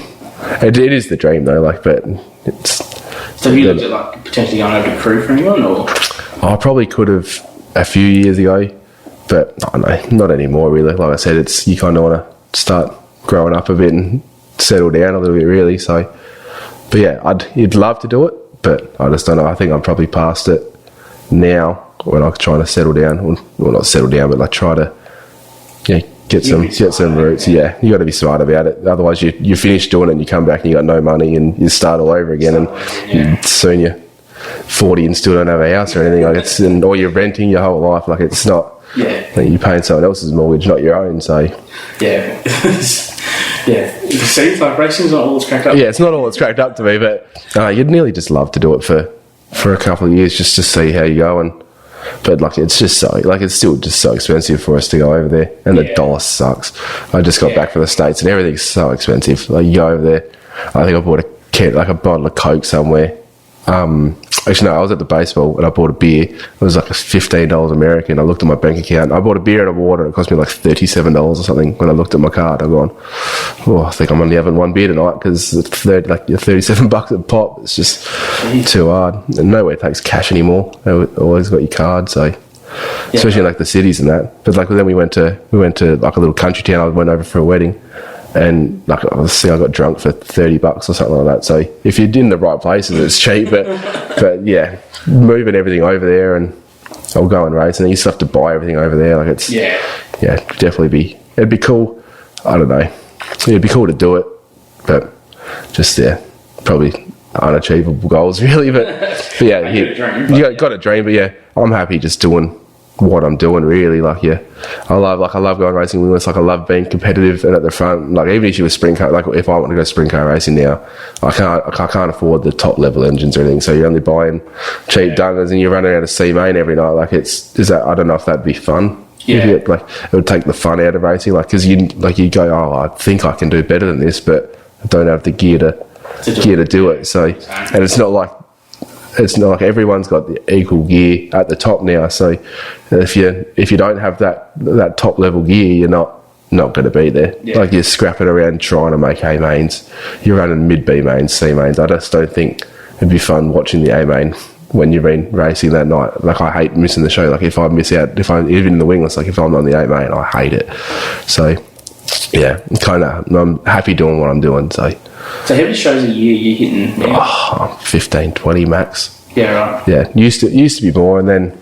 It is the dream though. Like, but it's. So have you looked at like potentially going over to crew for anyone, or? I probably could have a few years ago, but I don't know, not anymore really. Like I said, you kind of want to start growing up a bit and settle down a little bit really. So, but yeah, you'd love to do it, but I just don't know. I think I'm probably past it now when I'm trying to settle down. Well, not settle down, but like try to get some roots. Yeah, you got to be smart about it. Otherwise, you finish doing it and you come back and you got no money and you start all over again. And soon you're 40 and still don't have a house or anything. Like, or you're renting your whole life. Like, it's not. Yeah. Like, you're paying someone else's mortgage, not your own. So. Yeah. It seems like racing's not all it's cracked up. Yeah, it's not all it's cracked up to me, but you'd nearly just love to do it for a couple of years just to see how you go. And But like it's just so like it's still just so expensive for us to go over there, and the dollar sucks. I just got back from the States and everything's so expensive. Like you go over there, I think I bought a bottle of Coke somewhere. Actually, no, I was at the baseball and I bought a beer. It was like $15 American. I looked at my bank account. I bought a beer and a water. It cost me like $37 or something. When I looked at my card, I'm going, I think I'm only having one beer tonight because it's $37 a pop. It's just too hard. And nowhere takes cash anymore. They always got your card, so especially in like the cities and that. But like then we went to like a little country town. I went over for a wedding. And like I got drunk for $30 or something like that. So if you're in the right places, it's cheap. But yeah, moving everything over there, and I'll go and race, and you still have to buy everything over there. Like it's definitely it'd be cool. I don't know, it'd be cool to do it, but just probably unachievable goals really. But yeah, you got a dream. But yeah, I'm happy just doing what I'm doing really. Like I love going racing wingless. Like I love being competitive and at the front. Like even if you were sprint car, like if I want to go sprint car racing now, I can't afford the top level engines or anything, so you're only buying cheap dungers and you're running around a C main every night. Like I don't know if that'd be fun. Like it would take the fun out of racing, like because you go, I think I can do better than this, but I don't have the gear to do it. So and it's not like everyone's got the equal gear at the top now. So if you don't have that top level gear, you're not going to be there. Like you're scrapping around trying to make A mains. You're running mid B mains, C mains. I just don't think it'd be fun watching the A main when you've been racing that night. Like I hate missing the show. Like if I miss out, if I'm even in the wingless, like if I'm on the A main, I hate it. So yeah, I'm happy doing what I'm doing. So how many shows a year you're hitting now? 15, 20 max. Yeah, right. Yeah, used to be more, and then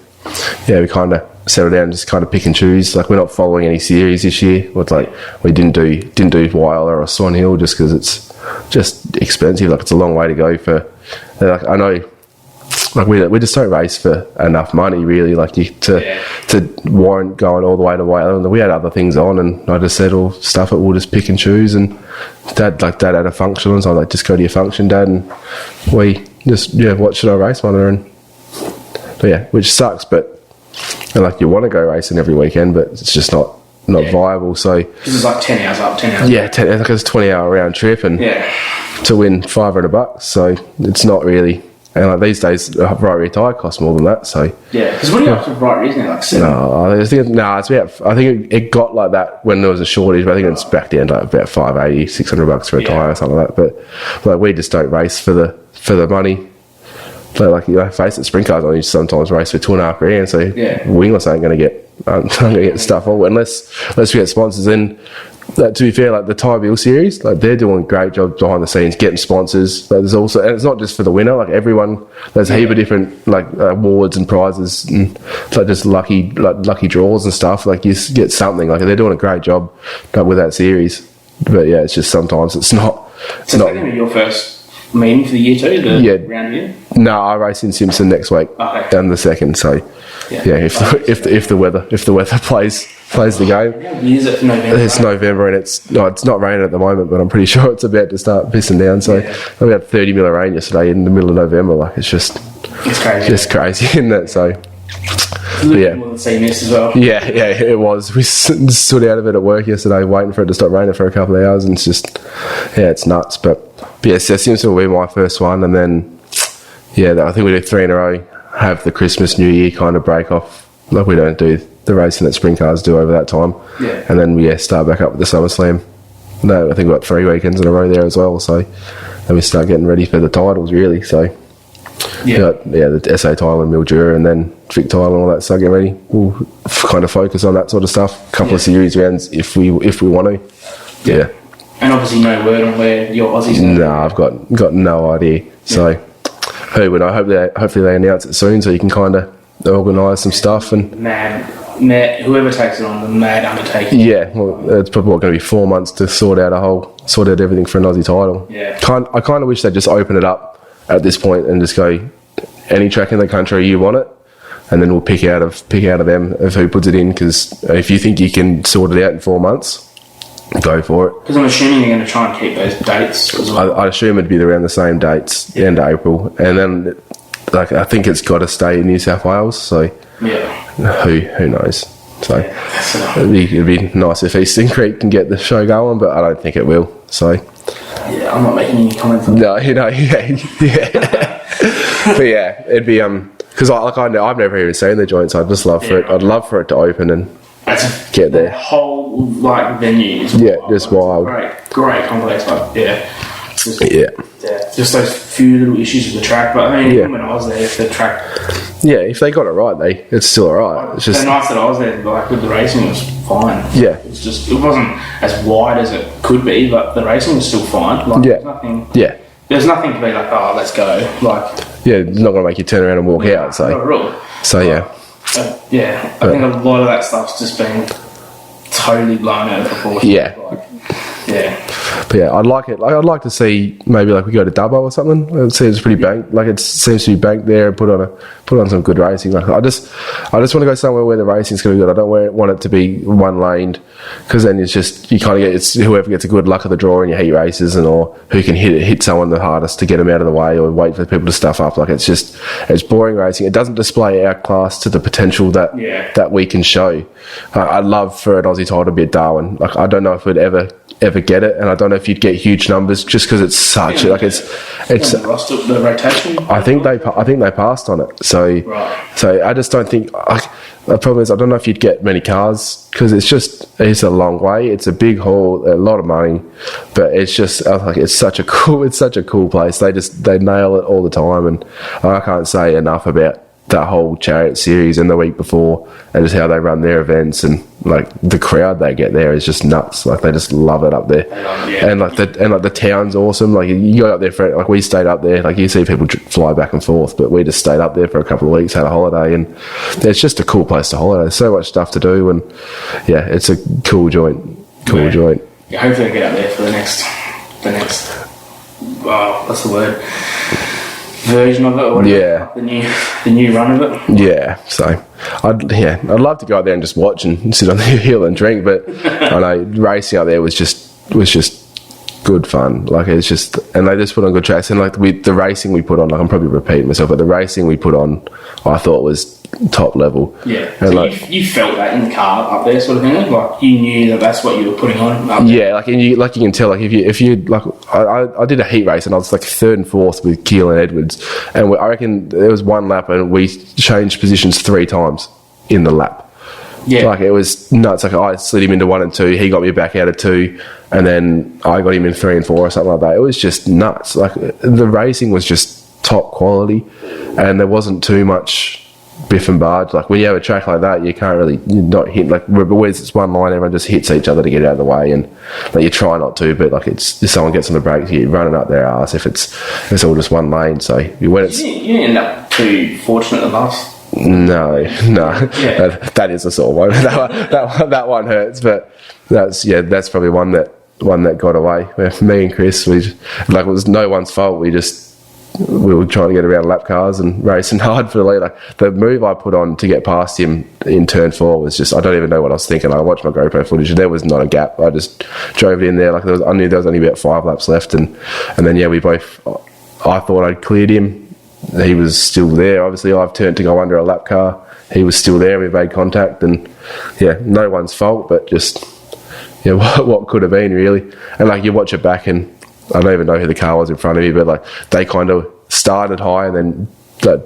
we kind of settled down and just kind of pick and choose. Like we're not following any series this year. It's like we didn't do Wyler or Swan Hill just because it's just expensive. Like it's a long way to go for. Like I know. Like we just don't race for enough money really, like to warrant going all the way to Wales. We had other things on, and I just said, stuff it, we'll just pick and choose. And Dad had a function, and so I'm like, just go to your function, Dad, and we just watch our race monitor, which sucks, but like you want to go racing every weekend, but it's just not viable. So because it's like 10 hours up, 10 hours. Yeah, it's a 20-hour round trip, and to win $500, so it's not really. And like these days, a right rear tyre costs more than that. So because what do you have to right rear? Isn't it like 7? No, it's about. I think it got like that when there was a shortage, but I think it's back down to like about $580, $600 for a tyre or something like that. But like we just don't race for the money. But like face it, sprint cars only sometimes race for $2.5 grand. So wingless ain't going to get stuff all unless we get sponsors in. To be fair, like the Tyville series, like they're doing a great job behind the scenes getting sponsors. Like there's also, and it's not just for the winner. Like everyone, there's a heap of different like awards and prizes, and like just lucky draws and stuff. Like you get something. Like they're doing a great job with that series. But yeah, it's just sometimes it's not. So it's going to be your first meeting for the year too. Round year. No, I race in Simpson next week. Okay. And the second. So if the weather plays the game. What year is it for November? It's November, and it's not raining at the moment, but I'm pretty sure it's about to start pissing down. So we had 30 mil of rain yesterday in the middle of November. Like it's crazy. Just crazy, isn't it? So more than CMS as well. Yeah, it was. We stood out of it at work yesterday, waiting for it to stop raining for a couple of hours, and it's just it's nuts. But yes, Simpson will be my first one, and then I think we do 3 in a row. Have the Christmas, New Year kind of break off. Like we don't do the racing that sprint cars do over that time. Yeah. And then we start back up with the SummerSlam. No, I think we've got 3 weekends in a row there as well. So then we start getting ready for the titles really. So the SA title in Mildura and then Vic title and all that. So get ready. We'll kind of focus on that sort of stuff. A couple of series rounds if we want to. Yeah. And obviously no word on where your Aussies are. No, I've got no idea. So who would I hope hopefully they announce it soon so you can kind of organise some stuff and mad whoever takes it on the mad undertaking. Yeah, well, it's probably going to be 4 months to sort out everything for an Aussie title. Yeah, I kind of wish they'd just open it up at this point and just go any track in the country you want it, and then we'll pick out of them of who puts it in. Because if you think you can sort it out in 4 months, go for it. Because I'm assuming you're going to try and keep those dates as well. I assume it'd be around the same dates, the end of April, and then like I think it's got to stay in New South Wales. So who knows? So it'd be nice if Eastern Creek can get the show going, but I don't think it will. So I'm not making any comments on that. No, but yeah, it'd be because I know I've never even seen the joints. I'd just love for it. I'd love for it to open and get there. The whole venue is just wild. Great complex, just those few little issues with the track. But I mean, when I was there, the track. Yeah, if they got it right, it's still alright. It's just the nights that I was there, like with the racing, was fine. Yeah, it wasn't as wide as it could be, but the racing was still fine. Like, there's nothing. Yeah, there's nothing to be like, oh, let's go. Like, it's not going to make you turn around and walk out. So, not at all. So I think a lot of that stuff's just been totally blown out of proportion. But I'd like it. Like, I'd like to see maybe like we go to Dubbo or something. It seems pretty banked. Like it seems to be banked there and put on some good racing. Like I just want to go somewhere where the racing's going to be good. I don't want it to be one laned because then it's just you kind of get it's whoever gets a good luck of the draw in your heat races or who can hit someone the hardest to get them out of the way or wait for people to stuff up. Like it's boring racing. It doesn't display our class to the potential that we can show. I'd love for an Aussie title to be at Darwin. Like I don't know if we'd ever get it, and I don't know if you'd get huge numbers just because it's such it's the rotation. I think they passed on it. So I just don't think the problem is I don't know if you'd get many cars because it's a long way. It's a big haul, a lot of money, but it's just it's such a cool place. They nail it all the time, and I can't say enough about that whole Chariot series and the week before and just how they run their events and like the crowd they get there is just nuts. Like they just love it up there. And the town's awesome. Like you go up there for like we stayed up there. Like you see people fly back and forth, but we just stayed up there for a couple of weeks, had a holiday, and it's just a cool place to holiday. There's so much stuff to do, and it's a cool joint. Joint. Yeah, hopefully I get up there for the next. What's the word? Version of it, or whatever, the new run of it. Yeah, so I'd love to go out there and just watch and sit on the hill and drink, but I know racing out there was just good fun. Like it's just, and they just put on good tracks, and like the racing we put on, like I'm probably repeating myself, but the racing we put on, I thought was top level. Yeah, and so you felt that in the car up there, sort of thing. Like you knew that's what you were putting on. Up there. Yeah, you can tell. Like if you like, I did a heat race and I was like third and fourth with Keel and Edwards, and I reckon there was one lap and we changed positions 3 times in the lap. Yeah, like it was nuts. Like I slid him into 1 and 2, he got me back out of 2, and then I got him in 3 and 4 or something like that. It was just nuts. Like the racing was just top quality, and there wasn't too much biff and barge. Like when you have a track like that, you're not hitting, like where it's one line, everyone just hits each other to get out of the way, and like you try not to, but like it's if someone gets on the brakes, you're running up their ass if it's all just one lane. So when it's you end up too fortunate at last. No, that is a sore one. that one hurts, but that's probably one that got away. Me and Chris, it was no one's fault. We were trying to get around lap cars and racing hard for the lead. Like the move I put on to get past him in turn 4 was just, I don't even know what I was thinking. I watched my GoPro footage and there was not a gap. I just drove it in there. Like I knew there was only about 5 laps left, and then I thought I'd cleared him. He was still there. Obviously I've turned to go under a lap car. He was still there. We made contact, and no one's fault, but just what could have been really. And like you watch it back and I don't even know who the car was in front of me, but like they kind of started high and then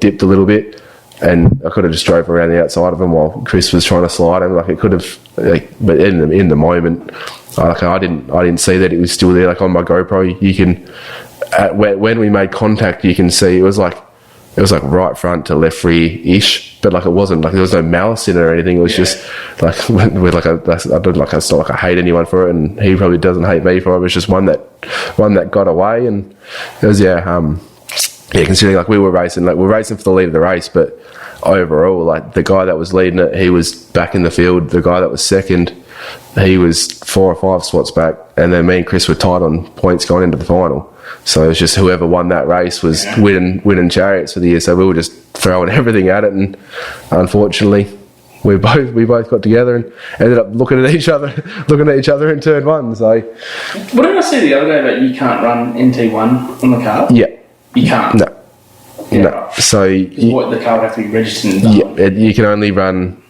dipped a little bit, and I could have just drove around the outside of him while Chris was trying to slide him. Like it could have, but in the moment, I didn't see that it was still there. Like on my GoPro, you can when we made contact, you can see it was like right front to left rear ish, but like it wasn't like there was no malice in it or anything. It was just like with like it's not like I hate anyone for it, and he probably doesn't hate me for it. It was just one that got away, and it was considering like we're racing for the lead of the race, but overall like the guy that was leading it, he was back in the field. The guy that was second, he was 4 or 5 spots back, and then me and Chris were tied on points going into the final. So it was just whoever won that race was winning chariots for the year. So we were just throwing everything at it, and unfortunately, we both got together and ended up looking at each other in turn 1. So, what did I say the other day about you can't run NT1 on the car? Yeah, you can't. No. Yeah. So What the car would have to be registered in Darwin. yeah, you can only run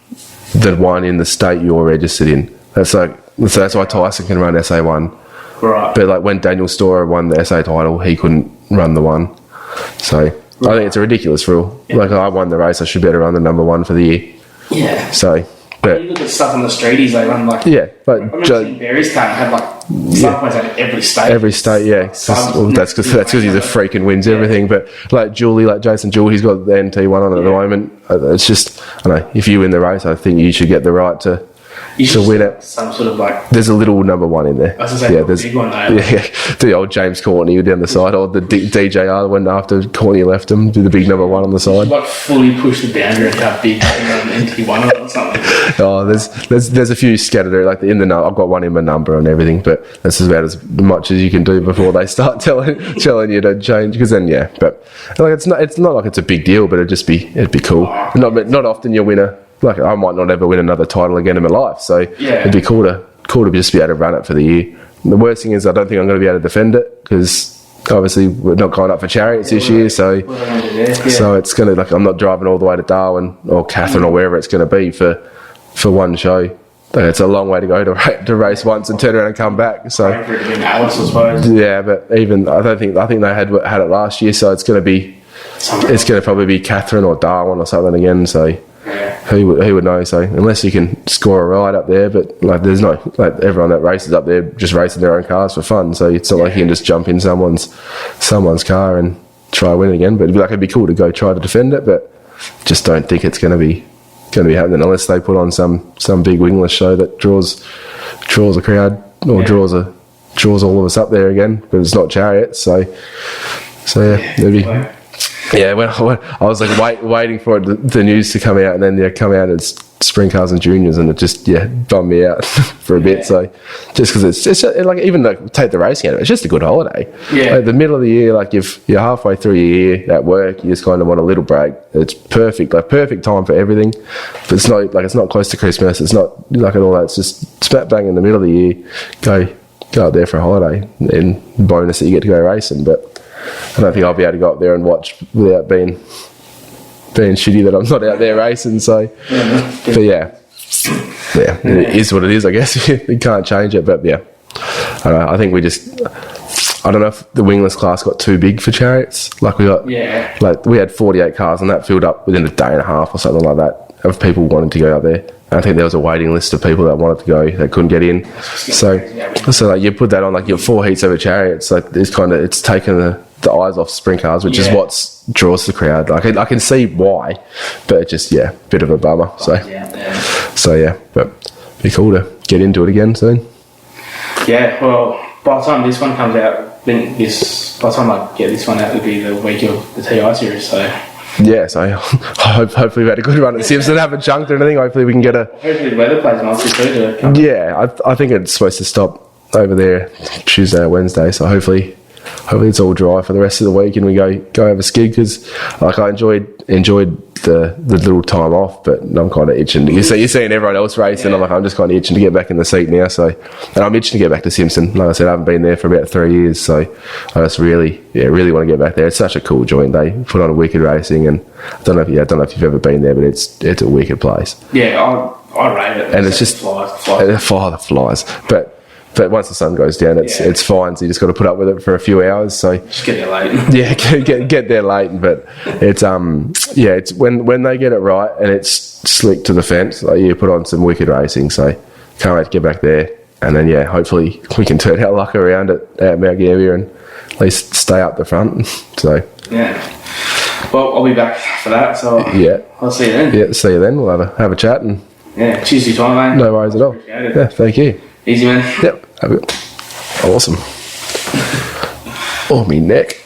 the one in the state you're registered in. So that's why Tyson can run SA1. Right. But like when Daniel Storer won the SA title, he couldn't run the one. So I think it's a ridiculous rule. Yeah. Like I won the race, I should better run the number one for the year. Yeah. So, but You look at stuff on the streeties, they run like... yeah, I like remember seeing Barry's car and had like start points out of every state. every state, yeah. That's because he's a freak and wins everything. But like Julie, like Jason Jewell, he's got the NT1 on at the moment. It's just, I don't know, if you win the race, I think you should get the right to win it. Some sort of like... There's a little number one in there. I was going to say, yeah, there's big one though. Yeah, the old James Courtney down the side, or the DJR went after Courtney left him, do the big number one on the side. Like fully push the boundary and how big NT1 or something. Oh, there's a few scattered there. Like in the I've got one in my number and everything, but that's about as much as you can do before they start telling you to change. Because then but like it's not like it's a big deal, but it'd be cool. Not often you win a. Like I might not ever win another title again in my life, so it'd be cool to just be able to run it for the year. The worst thing is I don't think I'm going to be able to defend it because obviously we're not going up for chariots this year, so it's going to like I'm not driving all the way to Darwin or Catherine or wherever it's going to be for one show. Like, it's a long way to go to race once and turn around and come back. So Alice, I suppose. Yeah, but even I think they had it last year, so it's going to probably be Catherine or Darwin or something again. So. Who would know? So unless you can score a ride up there, but like there's no like everyone that races up there just racing their own cars for fun. So it's not like you can just jump in someone's car and try to win it again. But it'd be cool to go try to defend it, but just don't think it's going to be happening unless they put on some big wingless show that draws a crowd or draws all of us up there again. But it's not chariots, so yeah, it'd be. Yeah, when I was like waiting for the news to come out, and then come out as sprint cars and juniors, and it just bummed me out for a bit. So just because it's just, like even like take the racing out of it, it's just a good holiday. Yeah, like the middle of the year, like if you're halfway through your year at work, you just kind of want a little break. It's perfect time for everything. But it's not close to Christmas. It's not like at all that. It's just smack bang in the middle of the year. Go up there for a holiday, and bonus that you get to go racing, but. I don't think I'll be able to go up there and watch without being shitty that I'm not out there racing. So, but it is what it is. I guess you can't change it. But yeah, I think I don't know if the wingless class got too big for chariots. Like we had 48 cars, and that filled up within a day and a half or something like that of people wanting to go up there. I think there was a waiting list of people that wanted to go that couldn't get in. So like you put that on like your 4 heats over chariots. Like it's taken the eyes off sprint cars, which is what draws the crowd. Like I can see why, but it's just bit of a bummer. So but be cool to get into it again soon. Yeah, well, by the time this one comes out, by the time I get this one out, it'll be the week of the TI series. So. Yeah, so hopefully we had a good run at Simpson. Haven't chunked or anything. Hopefully we can get a. Hopefully the weather plays nicely too. Yeah, I think it's supposed to stop over there Tuesday or Wednesday. So hopefully it's all dry for the rest of the week and we go have a skid because like I enjoyed the little time off, but I'm kind of itching. You're seeing everyone else racing. I'm like I'm just kind of itching to get back in the seat now. So and I'm itching to get back to Simpson. Like I said, I haven't been there for about 3 years. So I just really want to get back there. It's such a cool joint. They put on a wicked racing, and I don't know if you've ever been there, but it's a wicked place. Yeah, I rate it. And it's just the flies. But once the sun goes down, it's fine. So you just got to put up with it for a few hours. So just get there late. Yeah, get there late. But it's it's when they get it right and it's slick to the fence. Like you put on some wicked racing. So can't wait to get back there. And then hopefully we can turn our luck around at Mount Gambier and at least stay up the front. So well, I'll be back for that. So I'll see you then. Yeah, see you then. We'll have a chat and cheers to your time, mate. No worries at all. Yeah, thank you. Easy, man. Yep. Awesome. Oh, me neck.